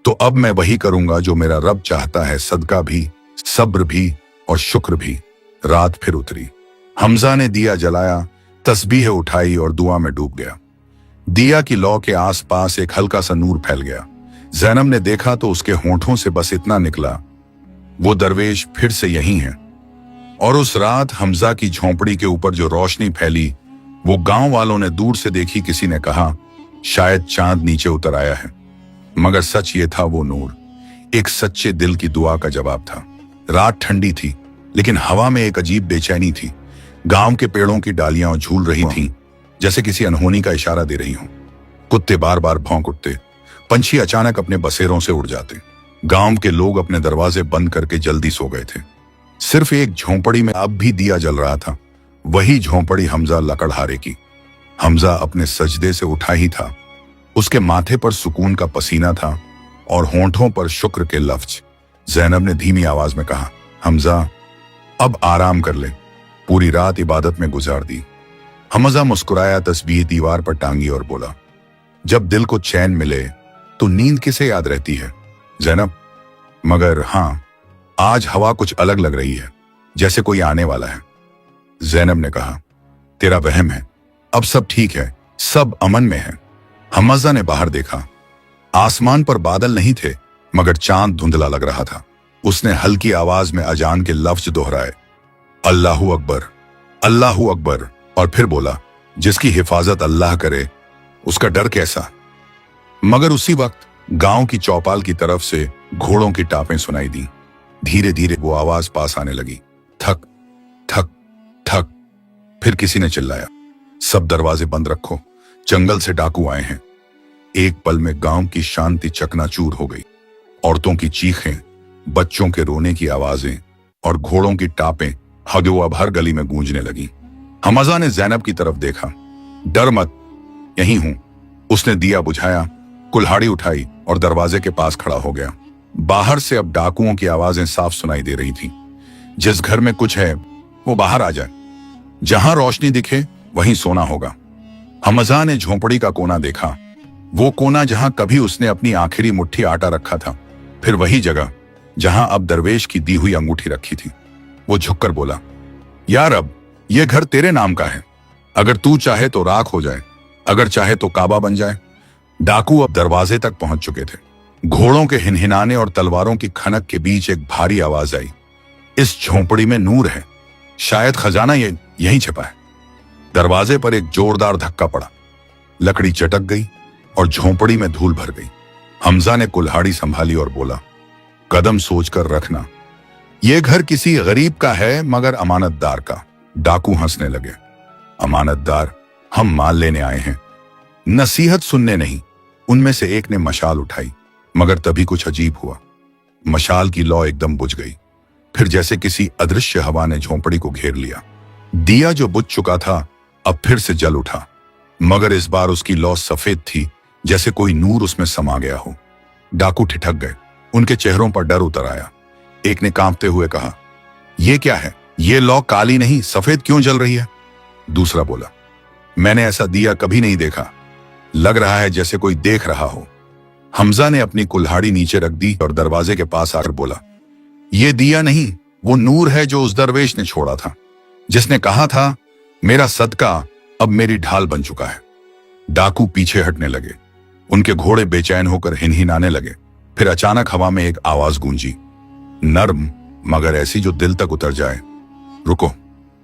तो अब मैं वही करूंगा जो मेरा रब चाहता है, सदका भी, सब्र भी और शुक्र भी। रात फिर उतरी। हमजा ने दिया जलाया, तस्बीह उठाई और दुआ में डूब गया। दिया की लौ के आसपास एक हल्का सा नूर फैल गया। ज़ैनब ने देखा तो उसके होंठों से बस इतना निकला, वो दरवेश फिर से यही है। और उस रात हमजा की झोंपड़ी के ऊपर जो रोशनी फैली, वो गांव वालों ने दूर से देखी। किसी ने कहा शायद चांद नीचे उतर आया है, मगर सच ये था वो नूर एक सच्चे दिल की दुआ का जवाब था। रात ठंडी थी, लेकिन हवा में एक अजीब बेचैनी थी। गांव के पेड़ों की डालियां झूल रही थीं, जैसे किसी अनहोनी का इशारा दे रही हों। कुत्ते बार बार भौंक उठते, पंछी अचानक अपने बसेरों से उड़ जाते। गांव के लोग अपने दरवाजे बंद करके जल्दी सो गए थे। सिर्फ एक झोंपड़ी में अब भी दिया जल रहा था, वही झोंपड़ी हमजा लकड़हारे की। हमजा अपने सजदे से उठा ही था, उसके माथे पर सुकून का पसीना था और होंठों पर शुक्र के लफ्ज। जैनब ने धीमी आवाज में कहा, हमजा अब आराम कर ले, पूरी रात इबादत में गुजार दी। हमजा मुस्कुराया, तस्बीह दीवार पर टांगी और बोला, जब दिल को चैन मिले तो नींद किसे याद रहती है जैनब। मगर हाँ, आज हवा कुछ अलग लग रही है, जैसे कोई आने वाला है। जैनब ने कहा, तेरा वहम है, अब सब ठीक है, सब अमन में है। हमजा ने बाहर देखा। आसमान पर बादल नहीं थे, मगर चांद धुंधला लग रहा था। उसने हल्की आवाज में अजान के लफ्ज दोहराए, अल्लाहू अकबर, अल्लाहू अकबर, और फिर बोला, जिसकी हिफाजत अल्लाह करे उसका डर कैसा। मगर उसी वक्त गांव की चौपाल की तरफ से घोड़ों की टापें सुनाई दी। धीरे धीरे वो आवाज पास आने लगी, ठक ठक ठक। फिर किसी ने चिल्लाया, सब दरवाजे बंद रखो, जंगल से डाकू आए हैं। एक पल में गांव की शांति चकनाचूर हो गई। औरतों की चीखें, बच्चों के रोने की आवाजें और घोड़ों की टापें हगो अब हर गली में गूंजने लगी। हमजा ने जैनब की तरफ देखा। डर मत, यहीं हूं। उसने दिया बुझाया, कुल्हाड़ी उठाई और दरवाजे के पास खड़ा हो गया। बाहर से अब डाकुओं की आवाजें साफ सुनाई दे रही थी। जिस घर में कुछ है वो बाहर आ जाए, जहां रोशनी दिखे वहीं सोना होगा। हमजा ने झोंपड़ी का कोना देखा, वो कोना जहां कभी उसने अपनी आखिरी मुट्ठी आटा रखा था, फिर वही जगह जहां अब दरवेश की दी हुई अंगूठी रखी थी। वो झुककर बोला, यार अब ये घर तेरे नाम का है, अगर तू चाहे तो राख हो जाए, अगर चाहे तो काबा बन जाए। डाकू अब दरवाजे तक पहुंच चुके थे। घोड़ों के हिनहिनाने और तलवारों की खनक के बीच एक भारी आवाज आई, इस झोंपड़ी में नूर है, शायद खजाना यहीं छिपा है। दरवाजे पर एक जोरदार धक्का पड़ा, लकड़ी चटक गई और झोंपड़ी में धूल भर गई। हमजा ने कुल्हाड़ी संभाली और बोला, कदम सोचकर रखना, यह घर किसी गरीब का है मगर अमानतदार का। डाकू हंसने लगे, अमानतदार, हम माल लेने आए हैं, नसीहत सुनने नहीं। उनमें से एक ने मशाल उठाई, मगर तभी कुछ अजीब हुआ। मशाल की लौ एकदम बुझ गई, फिर जैसे किसी अदृश्य हवा ने झोंपड़ी को घेर लिया। दिया जो बुझ चुका था अब फिर से जल उठा, मगर इस बार उसकी लौ सफेद थी, जैसे कोई नूर उसमें समा गया हो। डाकू ठिठक गए, उनके चेहरों पर डर उतर आया। एक ने कांपते हुए कहा, यह क्या है, ये लौ काली नहीं सफेद क्यों जल रही है। दूसरा बोला, मैंने ऐसा दिया कभी नहीं देखा, लग रहा है जैसे कोई देख रहा हो। हमजा ने अपनी कुल्हाड़ी नीचे रख दी और दरवाजे के पास आकर बोला, यह दिया नहीं, वो नूर है जो उस दरवेश ने छोड़ा था, जिसने कहा था मेरा सदका अब मेरी ढाल बन चुका है। डाकू पीछे हटने लगे, उनके घोड़े बेचैन होकर हिनहिनाने लगे। फिर अचानक हवा में एक आवाज गूंजी, नर्म मगर ऐसी जो दिल तक उतर जाए, रुको।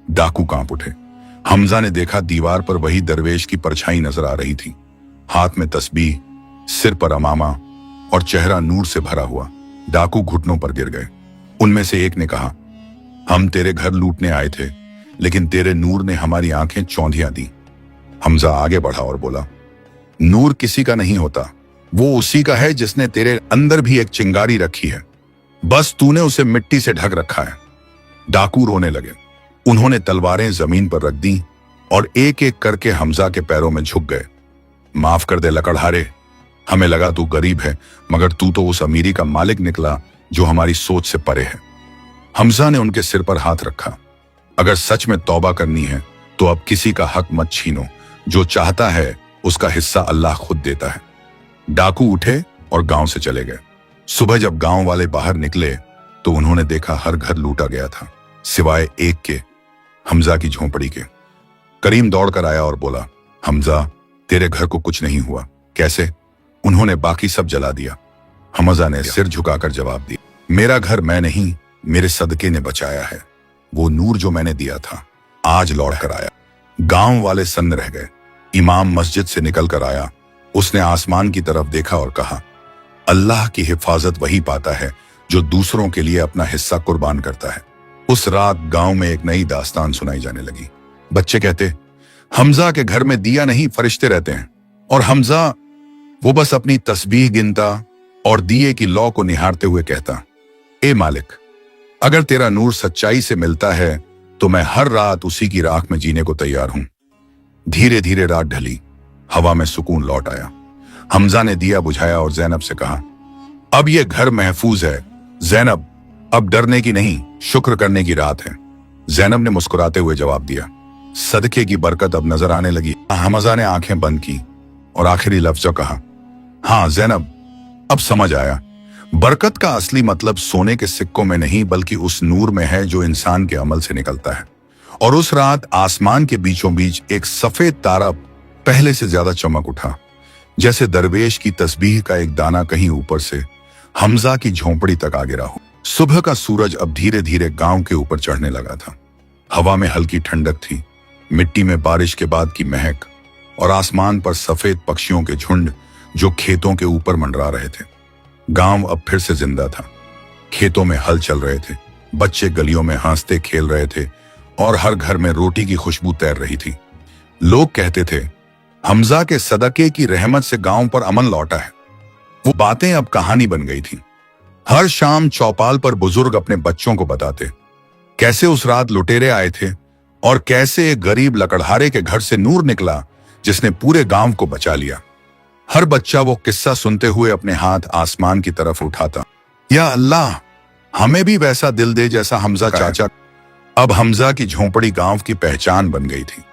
डाकू कांप उठे। हमजा ने देखा दीवार पर वही दरवेश की परछाई नजर आ रही थी, हाथ में तस्बीह, सिर पर अमामा और चेहरा नूर से भरा हुआ। डाकू घुटनों पर गिर गए। उनमें से एक ने कहा, हम तेरे घर लूटने आए थे, लेकिन तेरे नूर ने हमारी आंखें चौंधियां दी। हमजा आगे बढ़ा और बोला, नूर किसी का नहीं होता, वो उसी का है जिसने तेरे अंदर भी एक चिंगारी रखी है, बस तूने उसे मिट्टी से ढक रखा है। डाकू रोने लगे। उन्होंने तलवारें जमीन पर रख दी और एक एक करके हमजा के पैरों में झुक गए। माफ कर दे लकड़हारे, हमें लगा तू गरीब है, मगर तू तो उस अमीरी का मालिक निकला जो हमारी सोच से परे है। हमजा ने उनके सिर पर हाथ रखा, अगर सच में तौबा करनी है तो अब किसी का हक मत छीनो, जो चाहता है उसका हिस्सा अल्लाह खुद देता है। डाकू उठे और गांव से चले गए। सुबह जब गांव वाले बाहर निकले तो उन्होंने देखा हर घर लूटा गया था, सिवाय एक के, हमजा की झोंपड़ी के। करीम दौड़कर आया और बोला, हमजा तेरे घर को कुछ नहीं हुआ। कैसे? उन्होंने बाकी सब जला दिया। हमजा ने सिर झुकाकर जवाब दिया, मेरा घर मैं नहीं, मेरे सदके ने बचाया है। वो नूर जो मैंने दिया था आज लौट कर आया। गांव वाले सन्न रह गए। इमाम मस्जिद से निकल कर आया। उसने आसमान की तरफ देखा और कहा, अल्लाह की हिफाजत वही पाता है जो दूसरों के लिए अपना हिस्सा कुर्बान करता है। उस रात गांव में एक नई दास्तान सुनाई जाने लगी। बच्चे कहते, हमजा के घर में दिया नहीं फरिश्ते रहते हैं, और हमजा वो बस अपनी तस्बीह गिनता और दिए की लौ को निहारते हुए कहता, ए मालिक, अगर तेरा नूर सच्चाई से मिलता है तो मैं हर रात उसी की राख में जीने को तैयार हूं। धीरे धीरे रात ढली, हवा में सुकून लौट आया। हमजा ने दिया बुझाया और जैनब से कहा, अब ये घर महफूज है जैनब, अब डरने की नहीं शुक्र करने की रात है। जैनब ने मुस्कुराते हुए जवाब दिया, सदके की बरकत अब नजर आने लगी। हमजा ने आंखें बंद की और आखिरी लफ्ज कहा, हाँ जैनब, अब समझ आया। बरकत का असली मतलब सोने के सिक्कों में नहीं बल्कि उस नूर में है जो इंसान के अमल से निकलता है। और उस रात आसमान के बीचों बीच एक सफेद तारा पहले से ज्यादा चमक उठा, जैसे दरवेश की तस्बीह का एक दाना कहीं ऊपर से हमजा की झोंपड़ी तक आ गिरा हो। सुबह का सूरज अब धीरे धीरे गांव के ऊपर चढ़ने लगा था। हवा में हल्की ठंडक थी, मिट्टी में बारिश के बाद की महक, और आसमान पर सफेद पक्षियों के झुंड जो खेतों के ऊपर मंडरा रहे थे। गांव अब फिर से जिंदा था। खेतों में हल चल रहे थे, बच्चे गलियों में हंसते खेल रहे थे, और हर घर में रोटी की खुशबू तैर रही थी। लोग कहते थे, हमजा के सदके की रहमत से गांव पर अमन लौटा है। वो बातें अब कहानी बन गई थी। हर शाम चौपाल पर बुजुर्ग अपने बच्चों को बताते कैसे उस रात लुटेरे आए थे और कैसे एक गरीब लकड़हारे के घर से नूर निकला जिसने पूरे गांव को बचा लिया। हर बच्चा वो किस्सा सुनते हुए अपने हाथ आसमान की तरफ उठाता, या अल्लाह, हमें भी वैसा दिल दे जैसा हमजा चाचा। अब हमजा की झोंपड़ी गांव की पहचान बन गई थी।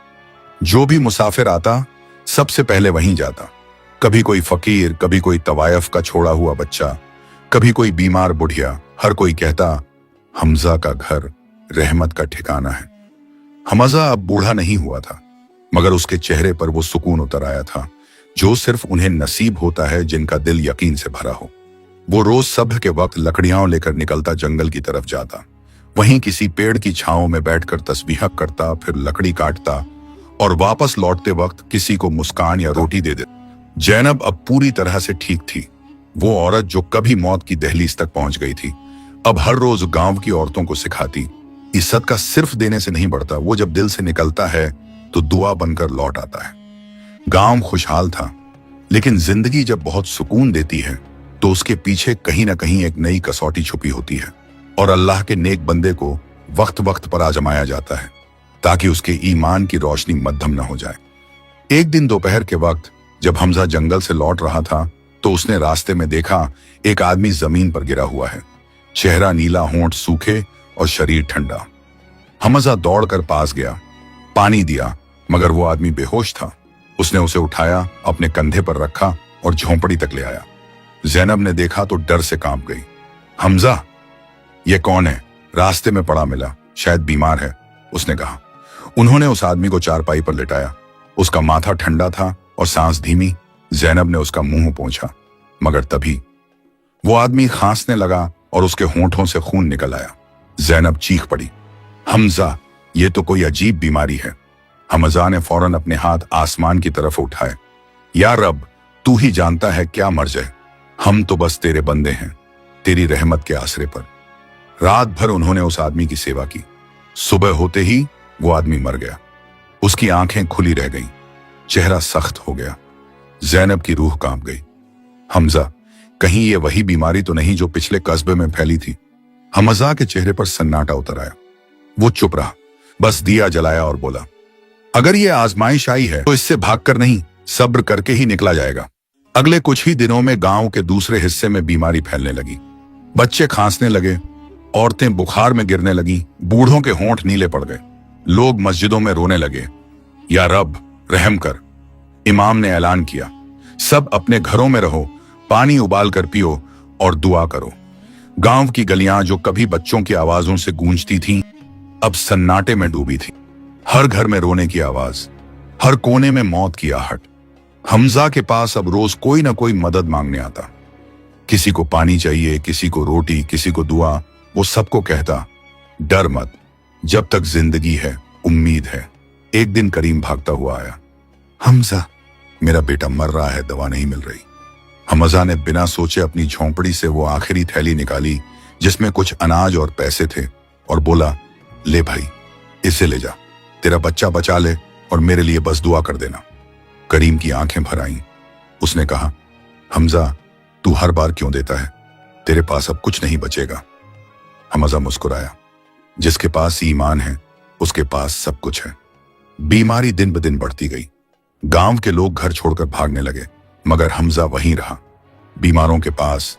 जो भी मुसाफिर आता सबसे पहले वहीं जाता। कभी कोई फकीर, कभी कोई तवायफ का छोड़ा हुआ बच्चा, कभी कोई बीमार बुढ़िया, हर कोई कहता, हमजा का घर रहमत का ठिकाना है। हमजा अब बूढ़ा नहीं हुआ था, मगर उसके चेहरे पर वो सुकून उतर आया था जो सिर्फ उन्हें नसीब होता है जिनका दिल यकीन से भरा हो। वो रोज सुबह के वक्त लकड़ियां लेकर निकलता जंगल की तरफ जाता, वहीं किसी पेड़ की छांव में बैठकर तस्बीह करता, फिर लकड़ी काटता और वापस लौटते वक्त किसी को मुस्कान या रोटी दे देता। जैनब अब पूरी तरह से ठीक थी। वो औरत जो कभी मौत की दहलीज तक पहुंच गई थी, अब हर रोज गांव की औरतों को सिखाती, इज्जत का सिर्फ देने से नहीं बढ़ता, वो जब दिल से निकलता है तो दुआ बनकर लौट आता है। गांव खुशहाल था, लेकिन जिंदगी जब बहुत सुकून देती है तो उसके पीछे कहीं ना कहीं एक नई कसौटी छुपी होती है, और अल्लाह के नेक बंदे को वक्त वक्त पर आजमाया जाता है ताकि उसके ईमान की रोशनी मद्धम न हो जाए। एक दिन दोपहर के वक्त जब हमजा जंगल से लौट रहा था तो उसने रास्ते में देखा एक आदमी जमीन पर गिरा हुआ है, चेहरा नीला, होंठ सूखे और शरीर ठंडा। हमजा दौड़कर पास गया, पानी दिया, मगर वो आदमी बेहोश था। उसने उसे उठाया, अपने कंधे पर रखा और झोंपड़ी तक ले आया। जैनब ने देखा तो डर से कांप गई। हमजा, ये कौन है? रास्ते में पड़ा मिला, शायद बीमार है, उसने कहा। उन्होंने उस आदमी को चारपाई पर लिटाया। उसका माथा ठंडा था और सांस धीमी। जैनब ने उसका मुंह पोंछा, मगर तभी वो आदमी खांसने लगा और उसके होंठों से खून निकल आया। जैनब चीख पड़ी, हमजा, ये तो कोई अजीब बीमारी है। हमजा ने फौरन अपने हाथ आसमान की तरफ उठाए, या रब, तू ही जानता है क्या मर्ज है, हम तो बस तेरे बंदे हैं, तेरी रहमत के आसरे पर। रात भर उन्होंने उस आदमी की सेवा की। सुबह होते ही वो आदमी मर गया। उसकी आंखें खुली रह गईं, चेहरा सख्त हो गया। जैनब की रूह कांप गई। हमजा, कहीं ये वही बीमारी तो नहीं जो पिछले कस्बे में फैली थी? हमजा के चेहरे पर सन्नाटा उतर आया। वो चुप रहा, बस दिया जलाया और बोला, अगर ये आजमाइश आई है तो इससे भागकर नहीं, सब्र करके ही निकला जाएगा। अगले कुछ ही दिनों में गांव के दूसरे हिस्से में बीमारी फैलने लगी। बच्चे खांसने लगे, औरतें बुखार में गिरने लगी, बूढ़ों के होंठ नीले पड़ गए। लोग मस्जिदों में रोने लगे, या रब रहम कर। इमाम ने ऐलान किया, सब अपने घरों में रहो, पानी उबाल कर पियो और दुआ करो। गांव की गलियां जो कभी बच्चों की आवाजों से गूंजती थीं, अब सन्नाटे में डूबी थी। हर घर में रोने की आवाज, हर कोने में मौत की आहट। हमजा के पास अब रोज कोई ना कोई मदद मांगने आता। किसी को पानी चाहिए, किसी को रोटी, किसी को दुआ। वो सबको कहता, डर मत, जब तक जिंदगी है उम्मीद है। एक दिन करीम भागता हुआ आया। हमजा, मेरा बेटा मर रहा है, दवा नहीं मिल रही। हमजा ने बिना सोचे अपनी झोंपड़ी से वो आखिरी थैली निकाली जिसमें कुछ अनाज और पैसे थे और बोला, ले भाई, इसे ले जा, तेरा बच्चा बचा ले और मेरे लिए बस दुआ कर देना। करीम की आंखें भर आईं। उसने कहा, हमजा, तू हर बार क्यों देता है? तेरे पास अब कुछ नहीं बचेगा। हमजा मुस्कुराया। जिसके पास ईमान है उसके पास सब कुछ है। बीमारी दिन ब दिन बढ़ती गई। गांव के लोग घर छोड़कर भागने लगे, मगर हमजा वहीं रहा, बीमारों के पास,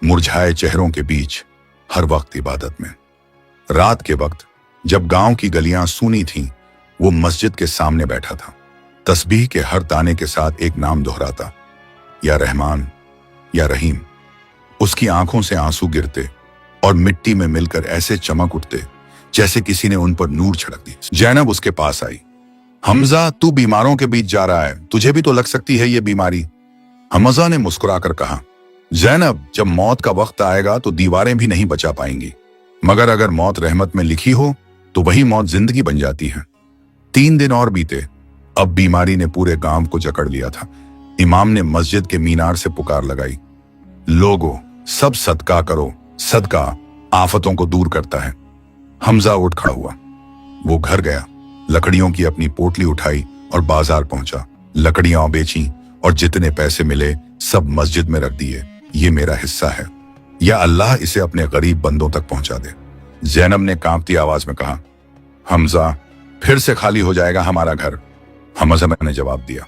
मुरझाए चेहरों के बीच, हर वक्त इबादत में। रात के वक्त जब गांव की गलियां सूनी थीं, वो मस्जिद के सामने बैठा था, तस्बीह के हर ताने के साथ एक नाम दोहराता, या रहमान, या रहीम। उसकी आंखों से आंसू गिरते और मिट्टी में मिलकर ऐसे चमक उठते जैसे किसी ने उन पर नूर छिड़क दी। जैनब उसके पास आई। हमजा, तू बीमारों के बीच जा रहा है, तुझे भी तो लग सकती है ये बीमारी। हमजा ने मुस्कुराकर कहा, जैनब, जब मौत का वक्त आएगा तो दीवारें भी नहीं बचा पाएंगी, मगर अगर मौत रहमत में लिखी हो तो वही मौत जिंदगी बन जाती है। 3 दिन और बीते। अब बीमारी ने पूरे गांव को जकड़ लिया था। इमाम ने मस्जिद के मीनार से पुकार लगाई, लोगों, सब सदका करो, सदका आफतों को दूर करता है। हमजा उठ खड़ा हुआ। वो घर गया, लकड़ियों की अपनी पोटली उठाई और बाजार पहुंचा। लकड़ियां बेची और जितने पैसे मिले सब मस्जिद में रख दिए। ये मेरा हिस्सा है, या अल्लाह इसे अपने गरीब बंदों तक पहुंचा दे। जैनब ने कांपती आवाज में कहा, हमजा, फिर से खाली हो जाएगा हमारा घर। हमजा ने जवाब दिया,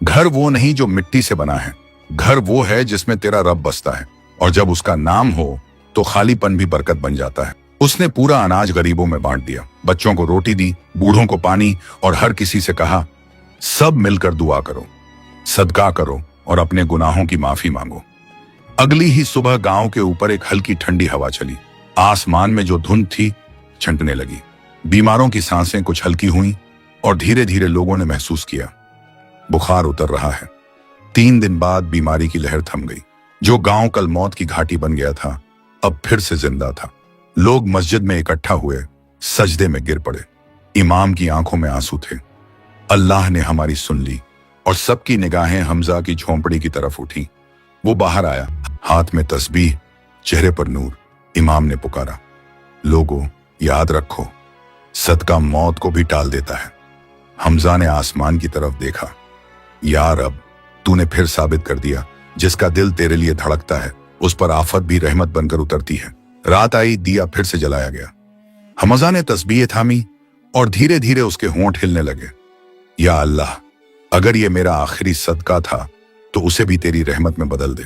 घर वो नहीं जो मिट्टी से बना है, घर वो है जिसमें तेरा रब बसता है, और जब उसका नाम हो तो खालीपन भी बरकत बन जाता है। उसने पूरा अनाज गरीबों में बांट दिया, बच्चों को रोटी दी, बूढ़ों को पानी, और हर किसी से कहा, सब मिलकर दुआ करो, सदका करो और अपने गुनाहों की माफी मांगो। अगली ही सुबह गांव के ऊपर एक हल्की ठंडी हवा चली। आसमान में जो धुंध थी छंटने लगी। बीमारों की सांसें कुछ हल्की हुईं और धीरे धीरे लोगों ने महसूस किया, बुखार उतर रहा है। 3 दिन बाद बीमारी की लहर थम गई। जो गांव कल मौत की घाटी बन गया था, अब फिर से जिंदा था। लोग मस्जिद में इकट्ठा हुए, सजदे में गिर पड़े। इमाम की आंखों में आंसू थे। अल्लाह ने हमारी सुन ली, और सबकी निगाहें हमजा की झोंपड़ी की तरफ उठी। वो बाहर आया, हाथ में तस्बीह, चेहरे पर नूर। इमाम ने पुकारा, लोगों, याद रखो, सदका मौत को भी टाल देता है। हमजा ने आसमान की तरफ देखा। यार, अब तूने फिर साबित कर दिया, जिसका दिल तेरे लिए धड़कता है उस पर आफत भी रहमत बनकर उतरती है। रात आई, दिया फिर से जलाया गया। हमजा ने तस्बीह थामी और धीरे धीरे उसके होंठ हिलने लगे। या अल्लाह, अगर ये मेरा आखिरी सदका था तो उसे भी तेरी रहमत में बदल दे।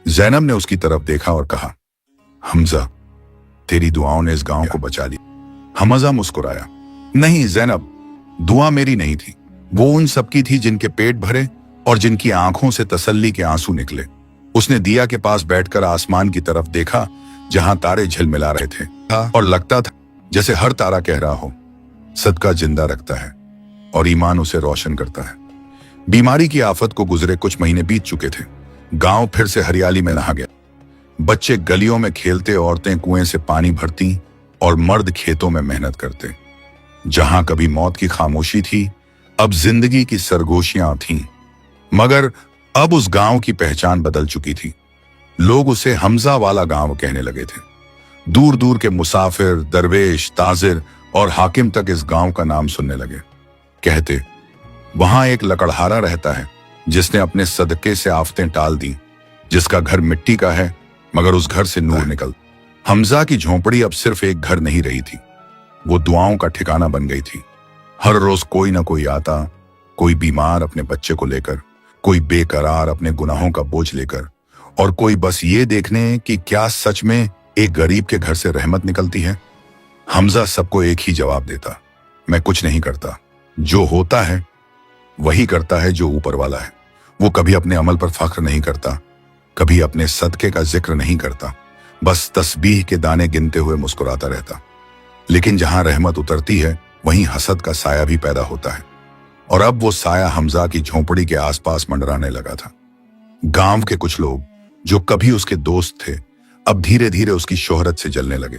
जैनब ने उसकी तरफ देखा और कहा, हमजा, तेरी दुआओं ने इस गांव को बचा लिया। हमजा मुस्कुराया, नहीं जैनब, दुआ मेरी नहीं थी, वो उन सबकी थी जिनके पेट भरे और जिनकी आंखों से तसल्ली के आंसू निकले। उसने दिया के पास बैठकर आसमान की तरफ देखा जहां तारे झिलमिला रहे थे, और लगता था जैसे हर तारा कह रहा हो, सदका जिंदा रखता है और ईमान उसे रोशन करता है। बीमारी की आफत को गुजरे कुछ महीने बीत चुके थे। गांव फिर से हरियाली में नहा गया। बच्चे गलियों में खेलते, औरतें कुएं से पानी भरती और मर्द खेतों में मेहनत करते। जहां कभी मौत की खामोशी थी, अब जिंदगी की सरगोशियां थीं। मगर अब उस गांव की पहचान बदल चुकी थी। लोग उसे हमजा वाला गांव कहने लगे थे। दूर दूर के मुसाफिर, दरवेश, ताजिर और हाकिम तक इस गांव का नाम सुनने लगे। कहते, वहां एक लकड़हारा रहता है जिसने अपने सदके से आफतें टाल दी, जिसका घर मिट्टी का है मगर उस घर से नूर निकल। हमजा की झोंपड़ी अब सिर्फ एक घर नहीं रही थी, वो दुआओं का ठिकाना बन गई थी। हर रोज कोई ना कोई आता, कोई बीमार अपने बच्चे को लेकर, कोई बेकरार अपने गुनाहों का बोझ लेकर, और कोई बस ये देखने कि क्या सच में एक गरीब के घर से रहमत निकलती है। हमजा सबको एक ही जवाब देता, मैं कुछ नहीं करता, जो होता है वही करता है जो ऊपर वाला है। वो कभी अपने अमल पर फख्र नहीं करता, कभी अपने सदके का जिक्र नहीं करता, बस तस्बीह के दाने गिनते हुए मुस्कुराता रहता। लेकिन जहां रहमत उतरती है वहीं हसद का साया भी पैदा होता है, और अब वो साया हमजा की झोंपड़ी के आसपास मंडराने लगा था। गांव के कुछ लोग जो कभी उसके दोस्त थे, अब धीरे धीरे उसकी शोहरत से जलने लगे।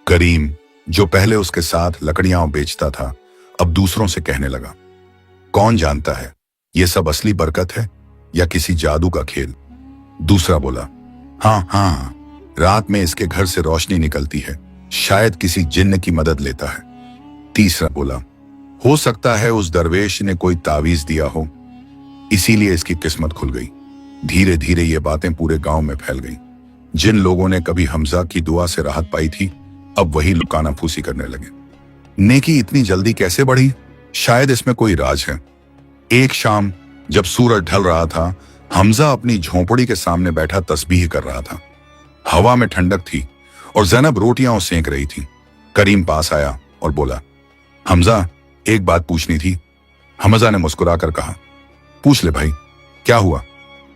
करीम, जो पहले उसके साथ लकड़ियां बेचता था अब दूसरों से कहने लगा, कौन जानता है ये सब असली बरकत है या किसी जादू का खेल। दूसरा बोला, हाँ हाँ हाँ, रात में इसके घर से रोशनी निकलती है, शायद किसी जिन्न की मदद लेता है। तीसरा बोला, हो सकता है उस दरवेश ने कोई तावीज दिया हो, इसीलिए इसकी किस्मत खुल गई। धीरे धीरे ये बातें पूरे गांव में फैल गईं। जिन लोगों ने कभी हमजा की दुआ से राहत पाई थी अब वही लुकाना फूसी करने लगे। नेकी इतनी जल्दी कैसे बढ़ी? शायद इसमें कोई राज है। एक शाम जब सूरज ढल रहा था, हमजा अपनी झोंपड़ी के सामने बैठा तस्बीह कर रहा था। हवा में ठंडक थी और ज़ैनब रोटियां सेंक रही थी। करीम पास आया और बोला, हमजा एक बात पूछनी थी। हमजा ने मुस्कुराकर कहा, पूछ ले भाई, क्या हुआ?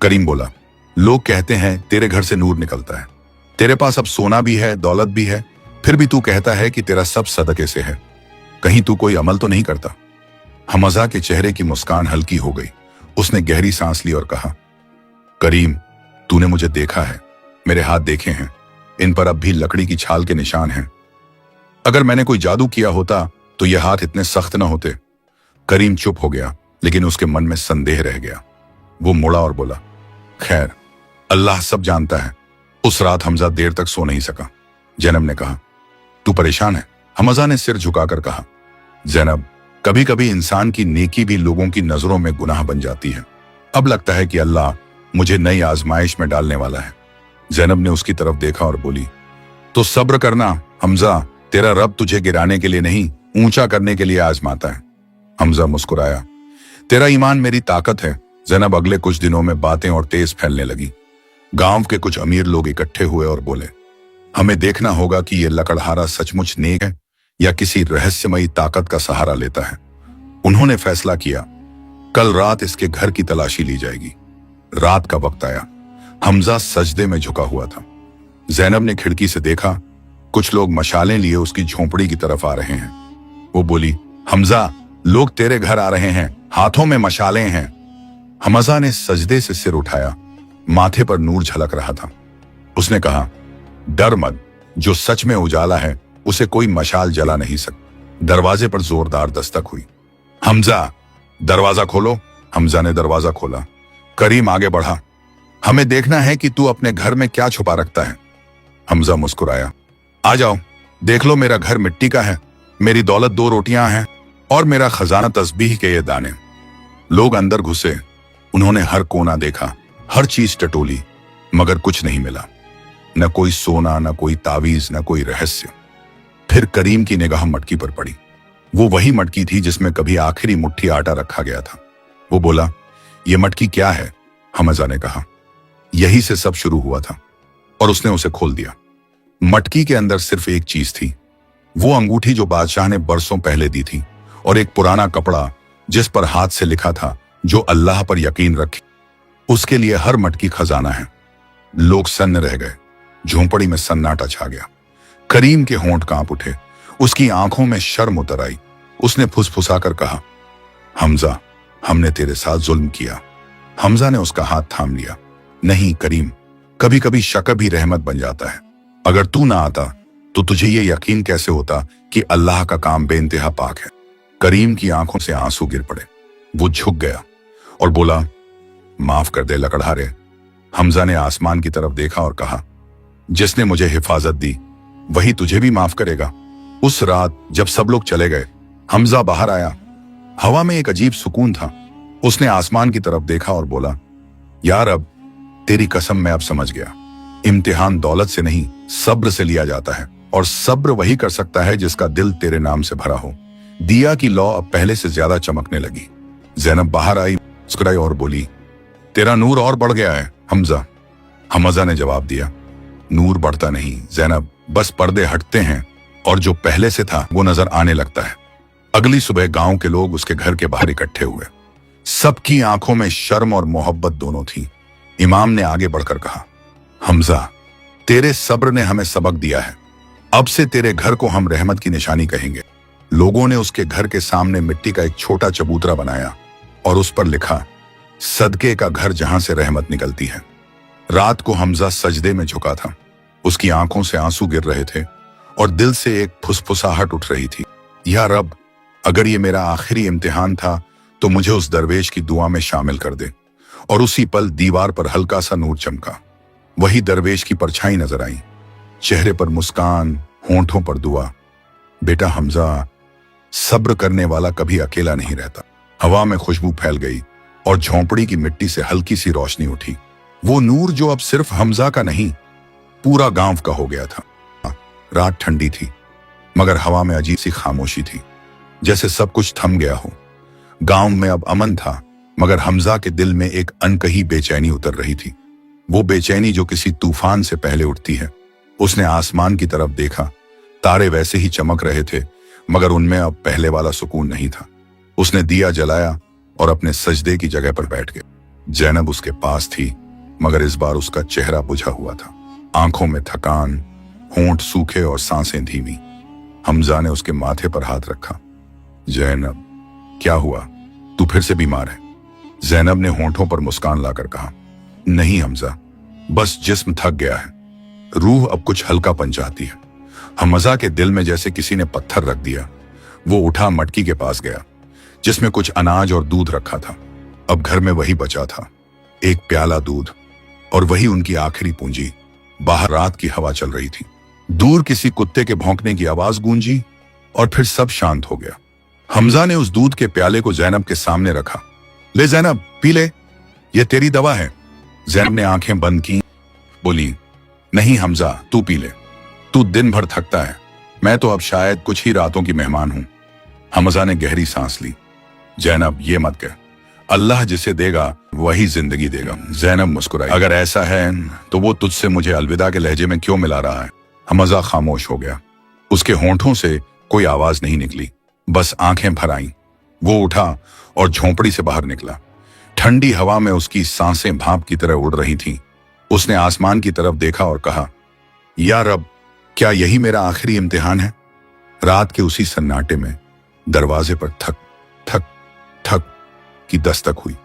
करीम बोला, लोग कहते हैं तेरे घर से नूर निकलता है, तेरे पास अब सोना भी है, दौलत भी है, फिर भी तू कहता है कि तेरा सब सदके से है। कहीं तू कोई अमल तो नहीं करता? हमजा के चेहरे की मुस्कान हल्की हो गई। उसने गहरी सांस ली और कहा, करीम, तूने मुझे देखा है, मेरे हाथ देखे हैं, इन पर अब भी लकड़ी की छाल के निशान हैं। अगर मैंने कोई जादू किया होता तो ये हाथ इतने सख्त न होते। करीम चुप हो गया, लेकिन उसके मन में संदेह रह गया। वो मुड़ा और बोला, खैर, अल्लाह सब जानता है। उस रात हमजा देर तक सो नहीं सका। ज़ैनब ने कहा, तू परेशान है? हमजा ने सिर झुकाकर कहा, ज़ैनब, कभी कभी इंसान की नेकी भी लोगों की नजरों में गुनाह बन जाती है। अब लगता है कि अल्लाह मुझे नई आजमाइश में डालने वाला है। ज़ैनब ने उसकी तरफ देखा और बोली, तो सब्र करना हमजा, तेरा रब तुझे गिराने के लिए नहीं, ऊंचा करने के लिए आजमाता है। हमजा मुस्कुराया, तेरा ईमान मेरी ताकत है। ज़ैनब अगले कुछ दिनों में बातें और तेज फैलने लगी। गांव के कुछ अमीर लोग इकट्ठे हुए और बोले, हमें देखना होगा कि ये लकड़हारा सचमुच नेक है या किसी रहस्यमयी ताकत का सहारा लेता है। उन्होंने फैसला किया, कल रात इसके घर की तलाशी ली जाएगी। रात का वक्त आया। हमजा सजदे में झुका हुआ था। ज़ैनब ने खिड़की से देखा, कुछ लोग मशालें लिए उसकी झोंपड़ी की तरफ आ रहे हैं। वो बोली, हमजा, लोग तेरे घर आ रहे हैं, हाथों में मशालें हैं। हमजा ने सजदे से सिर उठाया, माथे पर नूर झलक रहा था। उसने कहा, डर मत, जो सच में उजाला है उसे कोई मशाल जला नहीं सकता। दरवाजे पर जोरदार दस्तक हुई। हमजा, दरवाजा खोलो। हमजा ने दरवाजा खोला। करीम आगे बढ़ा, हमें देखना है कि तू अपने घर में क्या छुपा रखता है। हमजा मुस्कुराया, आ जाओ, देख लो, मेरा घर मिट्टी का है, मेरी दौलत 2 रोटियां हैं और मेरा खजाना तस्बीह के ये दाने। लोग अंदर घुसे। उन्होंने हर कोना देखा, हर चीज टटोली, मगर कुछ नहीं मिला। न कोई सोना, न कोई तावीज, न कोई रहस्य। फिर करीम की निगाह मटकी पर पड़ी। वो वही मटकी थी जिसमें कभी आखिरी मुट्ठी आटा रखा गया था। वो बोला, ये मटकी क्या है? हमजा ने कहा, यही से सब शुरू हुआ था। और उसने उसे खोल दिया। मटकी के अंदर सिर्फ एक चीज थी, वो अंगूठी जो बादशाह ने बरसों पहले दी थी, और एक पुराना कपड़ा जिस पर हाथ से लिखा था, जो अल्लाह पर यकीन रखे उसके लिए हर मटकी खजाना है। लोग सन्न रह गए। झोंपड़ी में सन्नाटा छा गया। करीम के होंठ कांप उठे। उसकी आंखों में शर्म उतर आई। उसने फुसफुसाकर कहा, हमजा, हमने तेरे साथ जुल्म किया। हमजा ने उसका हाथ थाम लिया। नहीं करीम, कभी कभी शक भी रहमत बन जाता है। अगर तू ना आता तो तुझे ये यकीन कैसे होता कि अल्लाह का काम बेइंतहा पाक है। करीम की आंखों से आंसू गिर पड़े। वो झुक गया और बोला, माफ कर दे लकड़हारे। हमजा ने आसमान की तरफ देखा और कहा, जिसने मुझे हिफाजत दी वही तुझे भी माफ करेगा। उस रात जब सब लोग चले गए, हमजा बाहर आया। हवा में एक अजीब सुकून था। उसने आसमान की तरफ देखा और बोला, यार, अब तेरी कसम मैं अब समझ गया। इम्तिहान दौलत से नहीं, सब्र से लिया जाता है, और सब्र वही कर सकता है जिसका दिल तेरे नाम से भरा हो। दिया की लौ अब पहले से ज्यादा चमकने लगी। ज़ैनब बाहर आई, मुस्कुराई और बोली, तेरा नूर और बढ़ गया है हमजा। हमजा ने जवाब दिया, नूर बढ़ता नहीं ज़ैनब, बस पर्दे हटते हैं और जो पहले से था वो नजर आने लगता है। अगली सुबह गांव के लोग उसके घर के बाहर इकट्ठे हुए। सबकी आंखों में शर्म और मोहब्बत दोनों थी। इमाम ने आगे बढ़कर कहा, हमजा, तेरे सब्र ने हमें सबक दिया है। अब से तेरे घर को हम रहमत की निशानी कहेंगे। लोगों ने उसके घर के सामने मिट्टी का एक छोटा चबूतरा बनाया और उस पर लिखा, सदके का घर जहां से रहमत निकलती है। रात को हमजा सजदे में झुका था। उसकी आंखों से आंसू गिर रहे थे और दिल से एक फुसफुसाहट उठ रही थी, या रब, अगर ये मेरा आखिरी इम्तिहान था तो मुझे उस दरवेश की दुआ में शामिल कर दे। और उसी पल दीवार पर हल्का सा नूर चमका। वही दरवेश की परछाई नजर आई, चेहरे पर मुस्कान, होंठों पर दुआ। बेटा हमजा, सब्र करने वाला कभी अकेला नहीं रहता। हवा में खुशबू फैल गई और झोंपड़ी की मिट्टी से हल्की सी रोशनी उठी। वो नूर जो अब सिर्फ हमजा का नहीं, पूरा गांव का हो गया था। रात ठंडी थी, मगर हवा में अजीब सी खामोशी थी, जैसे सब कुछ थम गया हो। गांव में अब अमन था, मगर हमजा के दिल में एक अनकही बेचैनी उतर रही थी। वो बेचैनी जो किसी तूफान से पहले उठती है। उसने आसमान की तरफ देखा, तारे वैसे ही चमक रहे थे, मगर उनमें अब पहले वाला सुकून नहीं था। उसने दिया जलाया और अपने सजदे की जगह पर बैठ गया। जैनब उसके पास थी, मगर इस बार उसका चेहरा बुझा हुआ था, आंखों में थकान, होंठ सूखे और सांसें धीमी। हमजा ने उसके माथे पर हाथ रखा। जैनब, क्या हुआ? तू फिर से बीमार है? जैनब ने होंठों पर मुस्कान लाकर कहा, नहीं हमजा, बस जिस्म थक गया है, रूह अब कुछ हल्कापन चाहती है। हमजा के दिल में जैसे किसी ने पत्थर रख दिया। वो उठा, मटकी के पास गया जिसमें कुछ अनाज और दूध रखा था। अब घर में वही बचा था, एक प्याला दूध, और वही उनकी आखिरी पूंजी। बाहर रात की हवा चल रही थी, दूर किसी कुत्ते के भौंकने की आवाज गूंजी और फिर सब शांत हो गया। हमजा ने उस दूध के प्याले को जैनब के सामने रखा। ले जैनब, पी ले, ये तेरी दवा है। जैनब ने आंखें बंद की, बोली, नहीं हमजा, तू पी ले, तू दिन भर थकता है, मैं तो अब शायद कुछ ही रातों की मेहमान हूं। हमजा ने गहरी सांस ली। जैनब, ये मत कह, अल्लाह जिसे देगा वही जिंदगी देगा। जैनब मुस्कुराई, अगर ऐसा है तो वो तुझसे मुझे अलविदा के लहजे में क्यों मिला रहा है? हमजा खामोश हो गया। उसके होंठों से कोई आवाज नहीं निकली, बस आंखें भर आईं। वो उठा और झोंपड़ी से बाहर निकला। ठंडी हवा में उसकी सांसें भाप की तरह उड़ रही थीं। उसने आसमान की तरफ देखा और कहा, या रब, क्या यही मेरा आखिरी इम्तिहान है? रात के उसी सन्नाटे में दरवाजे पर ठक ठक ठक की दस्तक हुई।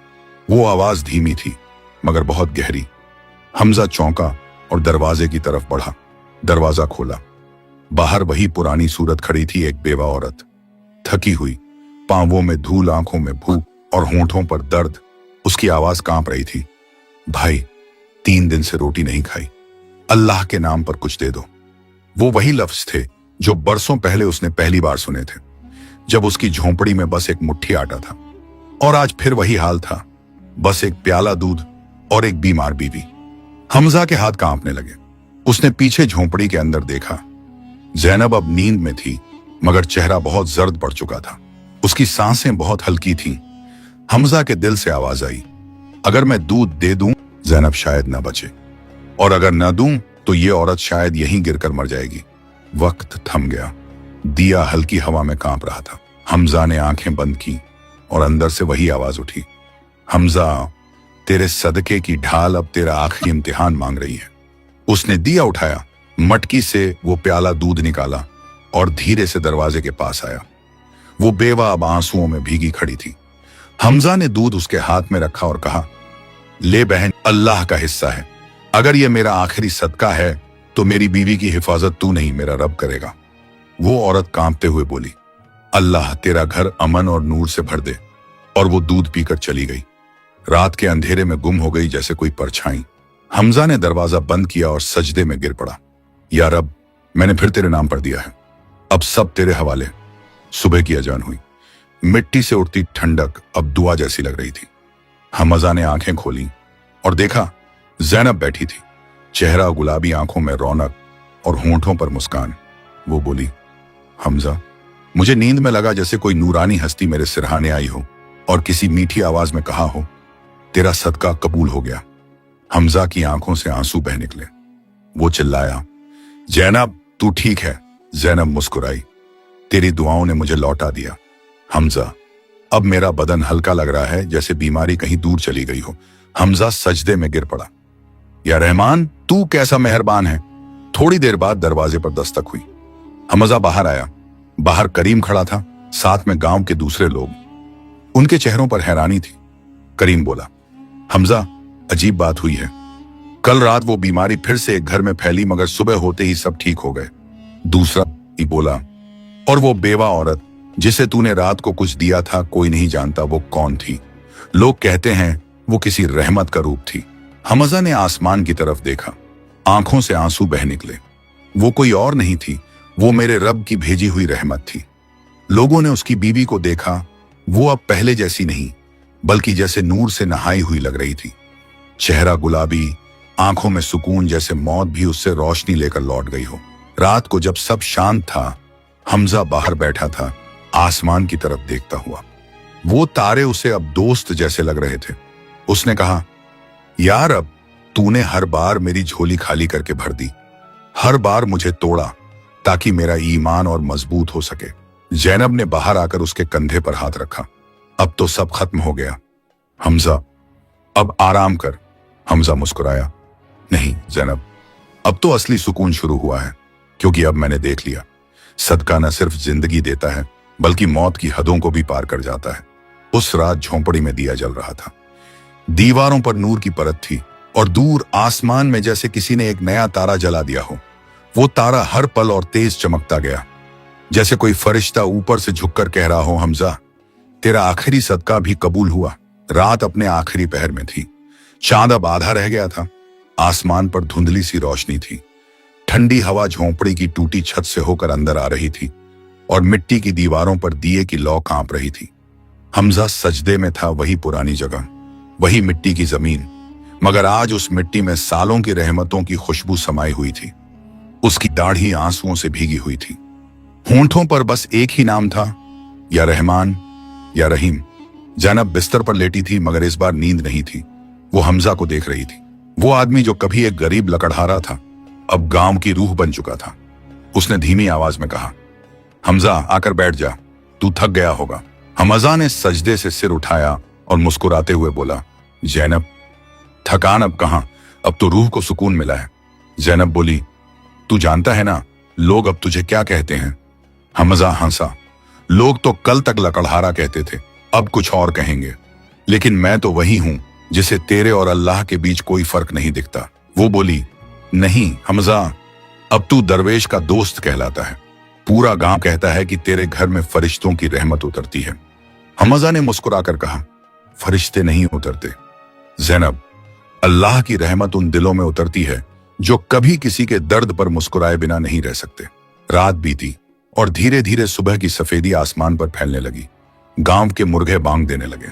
वो आवाज धीमी थी, मगर बहुत गहरी। हमजा चौंका और दरवाजे की तरफ बढ़ा। दरवाजा खोला। बाहर वही पुरानी सूरत खड़ी थी, एक बेवा औरत, थकी हुई, पांवों में धूल, आंखों में भूख और होंठों पर दर्द। उसकी आवाज कांप रही थी, भाई, 3 दिन से रोटी नहीं खाई, अल्लाह के नाम पर कुछ दे दो। वो वही लफ्ज थे जो बरसों पहले उसने पहली बार सुने थे, जब उसकी झोंपड़ी में बस एक मुट्ठी आटा था। और आज फिर वही हाल था, बस एक प्याला दूध और एक बीमार बीवी। हमजा के हाथ कांपने लगे। उसने पीछे झोंपड़ी के अंदर देखा। जैनब अब नींद में थी, मगर चेहरा बहुत जर्द पड़ चुका था। उसकी सांसें बहुत हल्की थीं। हमजा के दिल से आवाज आई, अगर मैं दूध दे दूं, जैनब शायद न बचे, और अगर न दूं तो ये औरत शायद यहीं गिरकर मर जाएगी। वक्त थम गया। दिया हल्की हवा में कांप रहा था। हमजा ने आंखें बंद की और अंदर से वही आवाज उठी, हमजा, तेरे सदके की ढाल अब तेरा आखिरी इम्तिहान मांग रही है। उसने दिया उठाया, मटकी से वो प्याला दूध निकाला और धीरे से दरवाजे के पास आया। वो बेवा अब आंसुओं में भीगी खड़ी थी। हमजा ने दूध उसके हाथ में रखा और कहा, ले बहन, अल्लाह का हिस्सा है, अगर ये मेरा आखिरी सदका है तो मेरी बीवी की हिफाजत तू नहीं, मेरा रब करेगा। वो औरत कांपते हुए बोली, अल्लाह तेरा घर अमन और नूर से भर दे। और वो दूध पीकर चली गई। रात के अंधेरे में गुम हो गई जैसे कोई परछाई। हमजा ने दरवाजा बंद किया और सजदे में गिर पड़ा। या रब, मैंने फिर तेरे नाम पर दिया है, अब सब तेरे हवाले। सुबह की अजान हुई। मिट्टी से उठती ठंडक अब दुआ जैसी लग रही थी। हमजा ने आंखें खोली और देखा जैनब बैठी थी, चेहरा गुलाबी, आंखों में रौनक और होंठों पर मुस्कान। वो बोली, हमजा, मुझे नींद में लगा जैसे कोई नूरानी हस्ती मेरे सिरहाने आई हो और किसी मीठी आवाज में कहा हो, तेरा सदका कबूल हो गया। हमजा की आंखों से आंसू बह निकले। वो चिल्लाया, जैनब, तू ठीक है? जैनब मुस्कुराई, तेरी दुआओं ने मुझे लौटा दिया। हमजा, अब मेरा बदन हल्का लग रहा है, जैसे बीमारी कहीं दूर चली गई हो। हमजा सजदे में गिर पड़ा। या रहमान, तू कैसा मेहरबान है। थोड़ी देर बाद दरवाजे पर दस्तक हुई। हमजा बाहर आया। बाहर करीम खड़ा था, साथ में गांव के दूसरे लोग। उनके चेहरों पर हैरानी थी। करीम बोला, हमजा, अजीब बात हुई है। कल रात वो बीमारी फिर से एक घर में फैली, मगर सुबह होते ही सब ठीक हो गए। दूसरा ही बोला, और वो बेवा औरत जिसे तूने रात को कुछ दिया था, कोई नहीं जानता वो कौन थी। लोग कहते हैं वो किसी रहमत का रूप थी। हमजा ने आसमान की तरफ देखा, आंखों से आंसू बह निकले। वो कोई और नहीं थी, वो मेरे रब की भेजी हुई रहमत थी। लोगों ने उसकी बीवी को देखा, वो अब पहले जैसी नहीं, बल्कि जैसे नूर से नहाई हुई लग रही थी। चेहरा गुलाबी, आंखों में सुकून, जैसे मौत भी उससे रोशनी लेकर लौट गई हो। रात को जब सब शांत था, हमजा बाहर बैठा था, आसमान की तरफ देखता हुआ। वो तारे उसे अब दोस्त जैसे लग रहे थे। उसने कहा, यार अब तूने हर बार मेरी झोली खाली करके भर दी, हर बार मुझे तोड़ा ताकि मेरा ईमान और मजबूत हो सके। जैनब ने बाहर आकर उसके कंधे पर हाथ रखा। अब तो सब खत्म हो गया हमजा, अब आराम कर। हमजा मुस्कुराया, नहीं जैनब, अब तो असली सुकून शुरू हुआ है, क्योंकि अब मैंने देख लिया, सदका न सिर्फ जिंदगी देता है बल्कि मौत की हदों को भी पार कर जाता है। उस रात झोंपड़ी में दिया जल रहा था, दीवारों पर नूर की परत थी और दूर आसमान में जैसे किसी ने एक नया तारा जला दिया हो। वो तारा हर पल और तेज चमकता गया, जैसे कोई फरिश्ता ऊपर से झुककर कह रहा हो, हमजा तेरा आखिरी सदका भी कबूल हुआ। रात अपने आखिरी पहर में थी, चांद अब आधा रह गया था। आसमान पर धुंधली सी रोशनी थी, ठंडी हवा झोंपड़ी की टूटी छत से होकर अंदर आ रही थी और मिट्टी की दीवारों पर दिए की लौ कांप रही थी। हमजा सजदे में था, वही पुरानी जगह, वही मिट्टी की जमीन, मगर आज उस मिट्टी में सालों की रहमतों की खुशबू समाई हुई थी। उसकी दाढ़ी आंसुओं से भीगी हुई थी, होंठों पर बस एक ही नाम था, या रहमान या रहीम। जैनब बिस्तर पर लेटी थी, मगर इस बार नींद नहीं थी। वो हमजा को देख रही थी। वो आदमी जो कभी एक गरीब लकड़हारा था, अब गांव की रूह बन चुका था। उसने धीमी आवाज में कहा, हमजा आकर बैठ जा, तू थक गया होगा। हमजा ने सजदे से सिर उठाया और मुस्कुराते हुए बोला, जैनब थकान अब कहां, अब तो रूह को सुकून मिला है। जैनब बोली, तू जानता है ना लोग अब तुझे क्या कहते हैं? हमजा हंसा, लोग तो कल तक लकड़हारा कहते थे, अब कुछ और कहेंगे, लेकिन मैं तो वही हूं जिसे तेरे और अल्लाह के बीच कोई फर्क नहीं दिखता। वो बोली, नहीं हमजा, अब तू दरवेश का दोस्त कहलाता है। पूरा गांव कहता है कि तेरे घर में फरिश्तों की रहमत उतरती है। हमजा ने मुस्कुराकर कहा, फरिश्ते नहीं उतरते जैनब, अल्लाह की रहमत उन दिलों में उतरती है जो कभी किसी के दर्द पर मुस्कुराए बिना नहीं रह सकते। रात बीती और धीरे धीरे सुबह की सफेदी आसमान पर फैलने लगी। गांव के मुर्गे बांग देने लगे,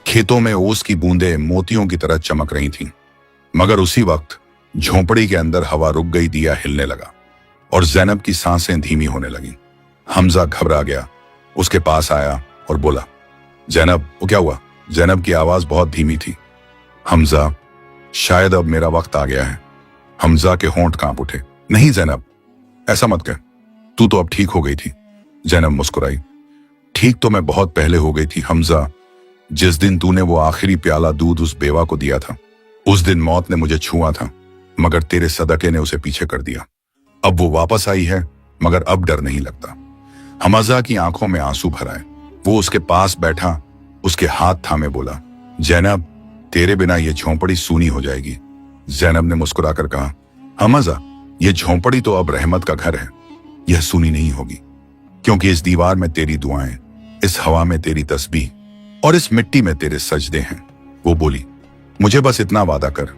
खेतों में ओस की बूंदें मोतियों की तरह चमक रही थीं। मगर उसी वक्त झोंपड़ी के अंदर हवा रुक गई, दिया हिलने लगा और जैनब की सांसें धीमी होने लगीं। हमजा घबरा गया, उसके पास आया और बोला, जैनब वो क्या हुआ? जैनब की आवाज बहुत धीमी थी। हमजा, शायद अब मेरा वक्त आ गया है। हमजा के होंठ कांप उठे। नहीं जैनब, ऐसा मत कह, तू तो अब ठीक हो गई थी। जैनब मुस्कुराई, ठीक तो मैं बहुत पहले हो गई थी हमजा, जिस दिन तूने वो आखिरी प्याला दूध उस बेवा को दिया था, उस दिन मौत ने मुझे छुआ था, मगर तेरे सदके ने उसे पीछे कर दिया। अब वो वापस आई है, मगर अब डर नहीं लगता। हमजा की आंखों में आंसू भर आए। वो उसके पास बैठा, उसके हाथ थामे बोला, जैनब तेरे बिना ये झोंपड़ी सूनी हो जाएगी। जैनब ने मुस्कुराकर कहा, हमजा ये झोंपड़ी तो अब रहमत का घर है, यह सूनी नहीं होगी, क्योंकि इस दीवार में तेरी दुआएं, इस हवा में तेरी तस्बीह और इस मिट्टी में तेरे सजदे हैं। वो बोली, मुझे बस इतना वादा कर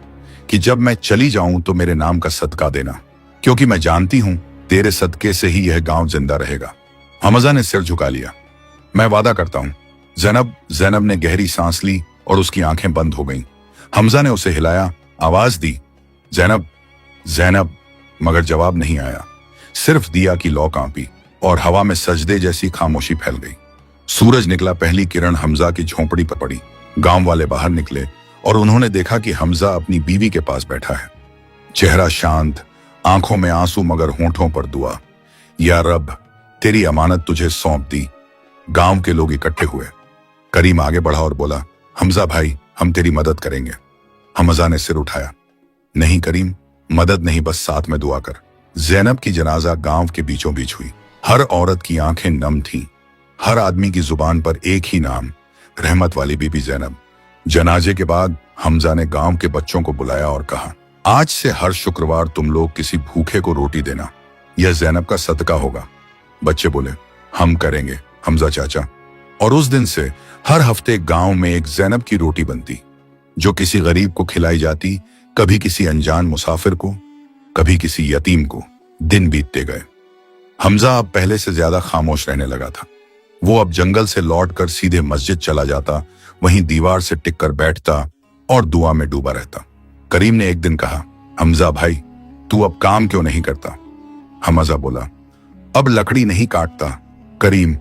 कि जब मैं चली जाऊं तो मेरे नाम का सदका देना, क्योंकि मैं जानती हूं तेरे सदके से ही यह गांव जिंदा रहेगा। हमजा ने सिर झुका लिया, मैं वादा करता हूं। जैनब ने गहरी सांस ली और उसकी आंखें बंद हो गईं। हमजा ने उसे हिलाया, आवाज दी, जैनब जैनब, मगर जवाब नहीं आया। सिर्फ दिया की लौ कांपी और हवा में सजदे जैसी खामोशी फैल गई। सूरज निकला, पहली किरण हमजा की झोंपड़ी पर पड़ी। गांव वाले बाहर निकले और उन्होंने देखा कि हमजा अपनी बीवी के पास बैठा है, चेहरा शांत, आंखों में आंसू मगर होंठों पर दुआ। या रब, तेरी अमानत तुझे सौंप दी। गांव के लोग इकट्ठे हुए। करीम आगे बढ़ा और बोला, हमजा भाई, हम तेरी मदद करेंगे। हमजा ने सिर उठाया, नहीं करीम, मदद नहीं, बस साथ में दुआ कर। जैनब की जनाजा गांव के बीचों बीच हुई। हर औरत की आंखें नम थीं, हर आदमी की जुबान पर एक ही नाम, रहमत वाली बीबी जैनब। जनाजे के बाद हमजा ने गांव के बच्चों को बुलाया और कहा, आज से हर शुक्रवार तुम लोग किसी भूखे को रोटी देना। यह जैनब का सदका होगा। बच्चे बोले, हम करेंगे हमजा चाचा। और उस दिन से हर हफ्ते गांव में एक जैनब की रोटी बनती, जो किसी गरीब को खिलाई जाती, कभी किसी अनजान मुसाफिर को, कभी किसी यतीम को। दिन बीतते गए। हमजा अब पहले से ज्यादा खामोश रहने लगा था। वो अब जंगल से लौटकर सीधे मस्जिद चला जाता, वहीं दीवार से टिक कर बैठता और दुआ में डूबा रहता। करीम ने एक दिन कहा, हमजा भाई, तू अब काम क्यों नहीं करता? हमजा बोला, अब लकड़ी नहीं काटता करीम,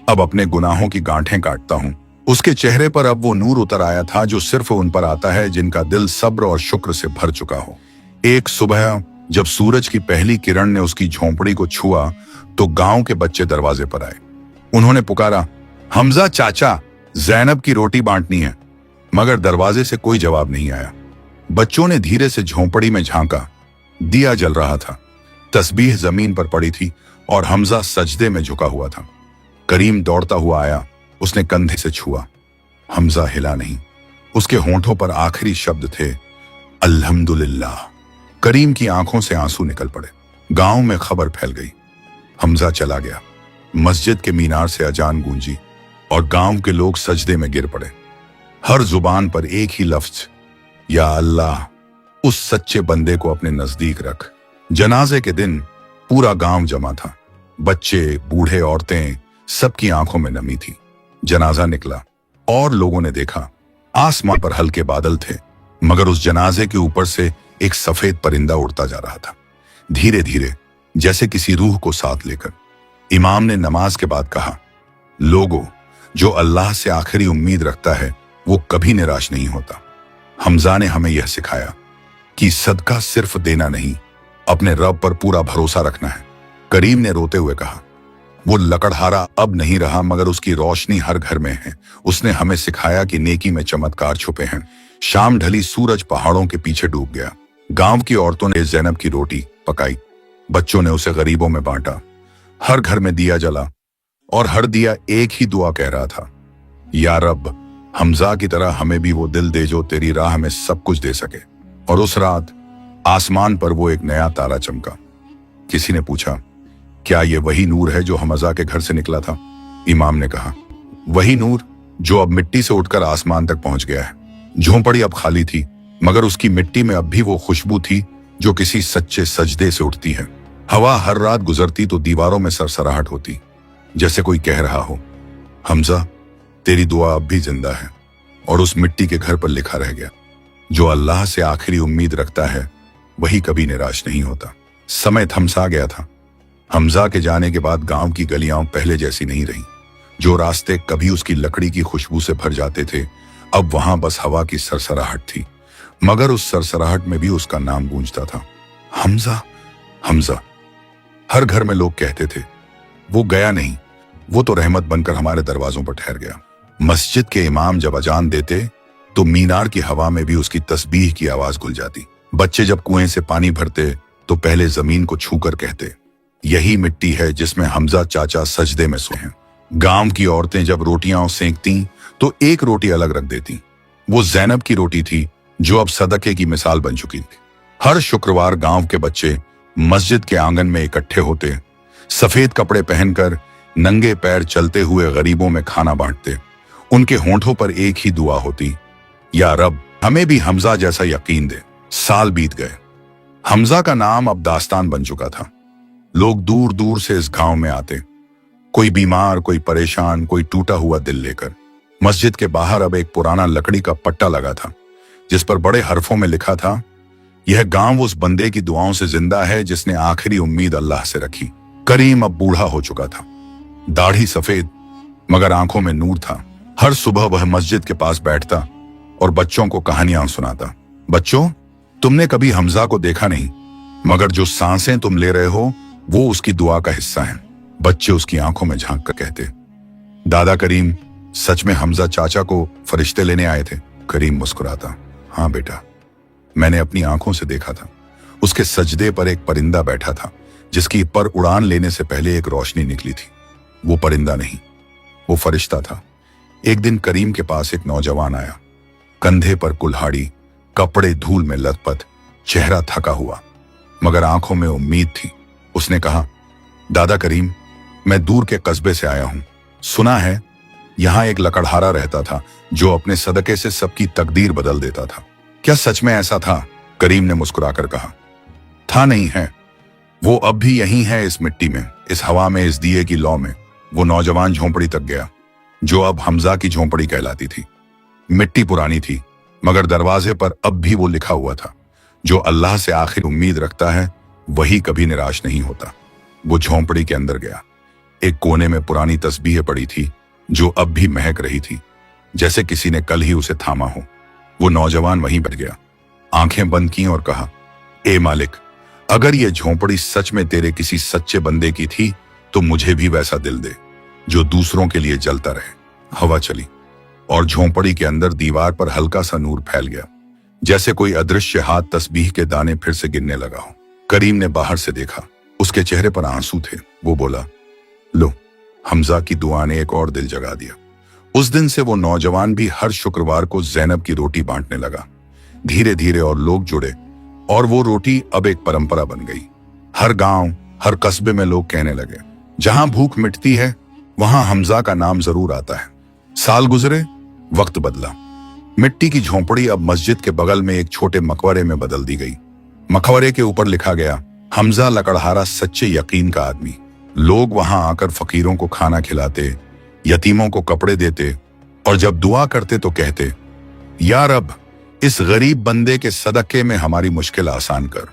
अब अपने गुनाहों की गांठें काटता हूं। उसके चेहरे पर अब वो नूर उतर आया था जो सिर्फ उन पर आता है जिनका दिल सब्र और शुक्र से भर चुका हो। एक सुबह जब सूरज की पहली किरण ने उसकी झोंपड़ी को छुआ तो गांव के बच्चे दरवाजे पर आए। उन्होंने पुकारा, हमजा चाचा, जैनब की रोटी बांटनी है। मगर दरवाजे से कोई जवाब नहीं आया। बच्चों ने धीरे से झोंपड़ी में झांका। दिया जल रहा था, तस्बीह जमीन पर पड़ी थी और हमजा सजदे में झुका हुआ था। करीम दौड़ता हुआ आया, उसने कंधे से छुआ। हमजा हिला नहीं। उसके होंठों पर आखिरी शब्द थे, अल्हम्दुलिल्लाह। करीम की आंखों से आंसू निकल पड़े। गांव में खबर फैल गई। हमजा चला गया। मस्जिद के मीनार से अजान गूंजी और गांव के लोग सजदे में गिर पड़े। हर जुबान पर एक ही लफ्ज, या अल्लाह, उस सच्चे बंदे को अपने नजदीक रख। जनाजे के दिन पूरा गांव जमा था। बच्चे, बूढ़े, औरतें, सबकी आंखों में नमी थी। जनाजा निकला और लोगों ने देखा आसमान पर हल्के बादल थे, मगर उस जनाजे के ऊपर से एक सफेद परिंदा उड़ता जा रहा था, धीरे धीरे, जैसे किसी रूह को साथ लेकर। इमाम ने नमाज के बाद कहा, लोगों, जो अल्लाह से आखिरी उम्मीद रखता है वो कभी निराश नहीं होता। हमजा ने हमें यह सिखाया कि सदका सिर्फ देना नहीं, अपने रब पर पूरा भरोसा रखना है। करीम ने रोते हुए कहा, वो लकड़हारा अब नहीं रहा, मगर उसकी रोशनी हर घर में है। उसने हमें सिखाया कि नेकी में चमत्कार छुपे हैं। शाम ढली, सूरज पहाड़ों के पीछे डूब गया। गांव की औरतों ने जैनब की रोटी पकाई, बच्चों ने उसे गरीबों में बांटा। हर घर में दिया जला और हर दिया एक ही दुआ कह रहा था, या रब, हमजा की तरह हमें भी वो दिल दे जो तेरी राह में सब कुछ दे सके। और उस रात आसमान पर वो एक नया तारा चमका। किसी ने पूछा, क्या ये वही नूर है जो हमजा के घर से निकला था? इमाम ने कहा, वही नूर जो अब मिट्टी से उठकर आसमान तक पहुंच गया है। झोंपड़ी अब खाली थी, मगर उसकी मिट्टी में अब भी वो खुशबू थी जो किसी सच्चे सजदे से उठती है। हवा हर रात गुजरती तो दीवारों में सरसराहट होती, जैसे कोई कह रहा हो, हमजा, तेरी दुआ अब भी जिंदा है। और उस मिट्टी के घर पर लिखा रह गया, जो अल्लाह से आखिरी उम्मीद रखता है वही कभी निराश नहीं होता। समय थमसा गया था। हमजा के जाने के बाद गांव की गलियां पहले जैसी नहीं रही। जो रास्ते कभी उसकी लकड़ी की खुशबू से भर जाते थे, अब वहां बस हवा की सरसराहट थी, मगर उस सरसराहट में भी उसका नाम गूंजता था, हमजा, हमजा। हर घर में लोग कहते थे, वो गया नहीं, वो तो रहमत बनकर हमारे दरवाजों पर ठहर गया। मस्जिद के इमाम जब अजान देते तो मीनार की हवा में भी उसकी तस्बीह की आवाज घुल जाती। बच्चे जब कुएं से पानी भरते तो पहले जमीन को छूकर कहते, यही मिट्टी है जिसमें हमजा चाचा सजदे में सोए हैं। गांव की औरतें जब रोटियां सेंकती तो एक रोटी अलग रख देती। वो जैनब की रोटी थी जो अब सदके की मिसाल बन चुकी थी। हर शुक्रवार गांव के बच्चे मस्जिद के आंगन में इकट्ठे होते, सफेद कपड़े पहनकर नंगे पैर चलते हुए गरीबों में खाना बांटते। उनके होंठों पर एक ही दुआ होती, या रब, हमें भी हमजा जैसा यकीन दे। साल बीत गए। हमजा का नाम अब दास्तान बन चुका था। लोग दूर दूर से इस गांव में आते, कोई बीमार, कोई परेशान, कोई टूटा हुआ दिल लेकर। मस्जिद के बाहर अब एक पुराना लकड़ी का पट्टा लगा था, जिस पर बड़े हरफों में लिखा था, यह गांव उस बंदे की दुआओं से जिंदा है जिसने आखिरी उम्मीद अल्लाह से रखी। करीम अब बूढ़ा हो चुका था, दाढ़ी सफेद मगर आंखों में नूर था। हर सुबह वह मस्जिद के पास बैठता और बच्चों को कहानियां सुनाता। बच्चों, तुमने कभी हमजा को देखा नहीं, मगर जो सांसें तुम ले रहे हो वो उसकी दुआ का हिस्सा है। बच्चे उसकी आंखों में झांक कर कहते, दादा करीम, सच में हमजा चाचा को फरिश्ते लेने आए थे? करीम मुस्कुराता, हाँ बेटा, मैंने अपनी आंखों से देखा था। उसके सजदे पर एक परिंदा बैठा था जिसकी पर उड़ान लेने से पहले एक रोशनी निकली थी। वो परिंदा नहीं, वो फरिश्ता था। एक दिन करीम के पास एक नौजवान आया, कंधे पर कुल्हाड़ी, कपड़े धूल में लथपथ, चेहरा थका हुआ, मगर आंखों में उम्मीद थी। उसने कहा, दादा करीम, मैं दूर के कस्बे से आया हूं। सुना है यहां एक लकड़हारा रहता था जो अपने सदके से सबकी तकदीर बदल देता था। क्या सच में ऐसा था? करीम ने मुस्कुराकर कहा। था नहीं है, वो अब भी यहीं है, इस मिट्टी में, इस हवा में, इस दिए की लौ में। वो नौजवान झोंपड़ी तक गया जो अब हमजा की झोंपड़ी कहलाती थी। मिट्टी पुरानी थी मगर दरवाजे पर अब भी वो लिखा हुआ था, जो अल्लाह से आखिर उम्मीद रखता है वही कभी निराश नहीं होता। वो झोंपड़ी के अंदर गया। एक कोने में पुरानी तस्बीहें पड़ी थी जो अब भी महक रही थी, जैसे किसी ने कल ही उसे थामा हो। वो नौजवान वहीं बैठ गया, आंखें बंद की और कहा, ए मालिक, अगर ये झोंपड़ी सच में तेरे किसी सच्चे बंदे की थी तो मुझे भी वैसा दिल दे जो दूसरों के लिए जलता रहे। हवा चली और झोंपड़ी के अंदर दीवार पर हल्का सा नूर फैल गया, जैसे कोई अदृश्य हाथ तस्बीह के दाने फिर से गिनने लगा हो। करीम ने बाहर से देखा, उसके चेहरे पर आंसू थे। वो बोला, लो, हमजा की दुआ ने एक और दिल जगा दिया। उस दिन से वो नौजवान भी हर शुक्रवार को ज़ैनब की रोटी बांटने लगा। धीरे धीरे और लोग जुड़े और वो रोटी अब एक परंपरा बन गई। हर गांव, हर कस्बे में लोग कहने लगे, जहां भूख मिटती है वहां हमजा का नाम जरूर आता है। साल गुजरे, वक्त बदला। मिट्टी की झोंपड़ी अब मस्जिद के बगल में एक छोटे मकबरे में बदल दी गई। मकबरे के ऊपर लिखा गया, हमजा लकड़हारा सच्चे यकीन का आदमी। लोग वहां आकर फकीरों को खाना खिलाते, यतीमों को कपड़े देते और जब दुआ करते तो कहते, या रब, इस गरीब बंदे के सदके में हमारी मुश्किल आसान कर।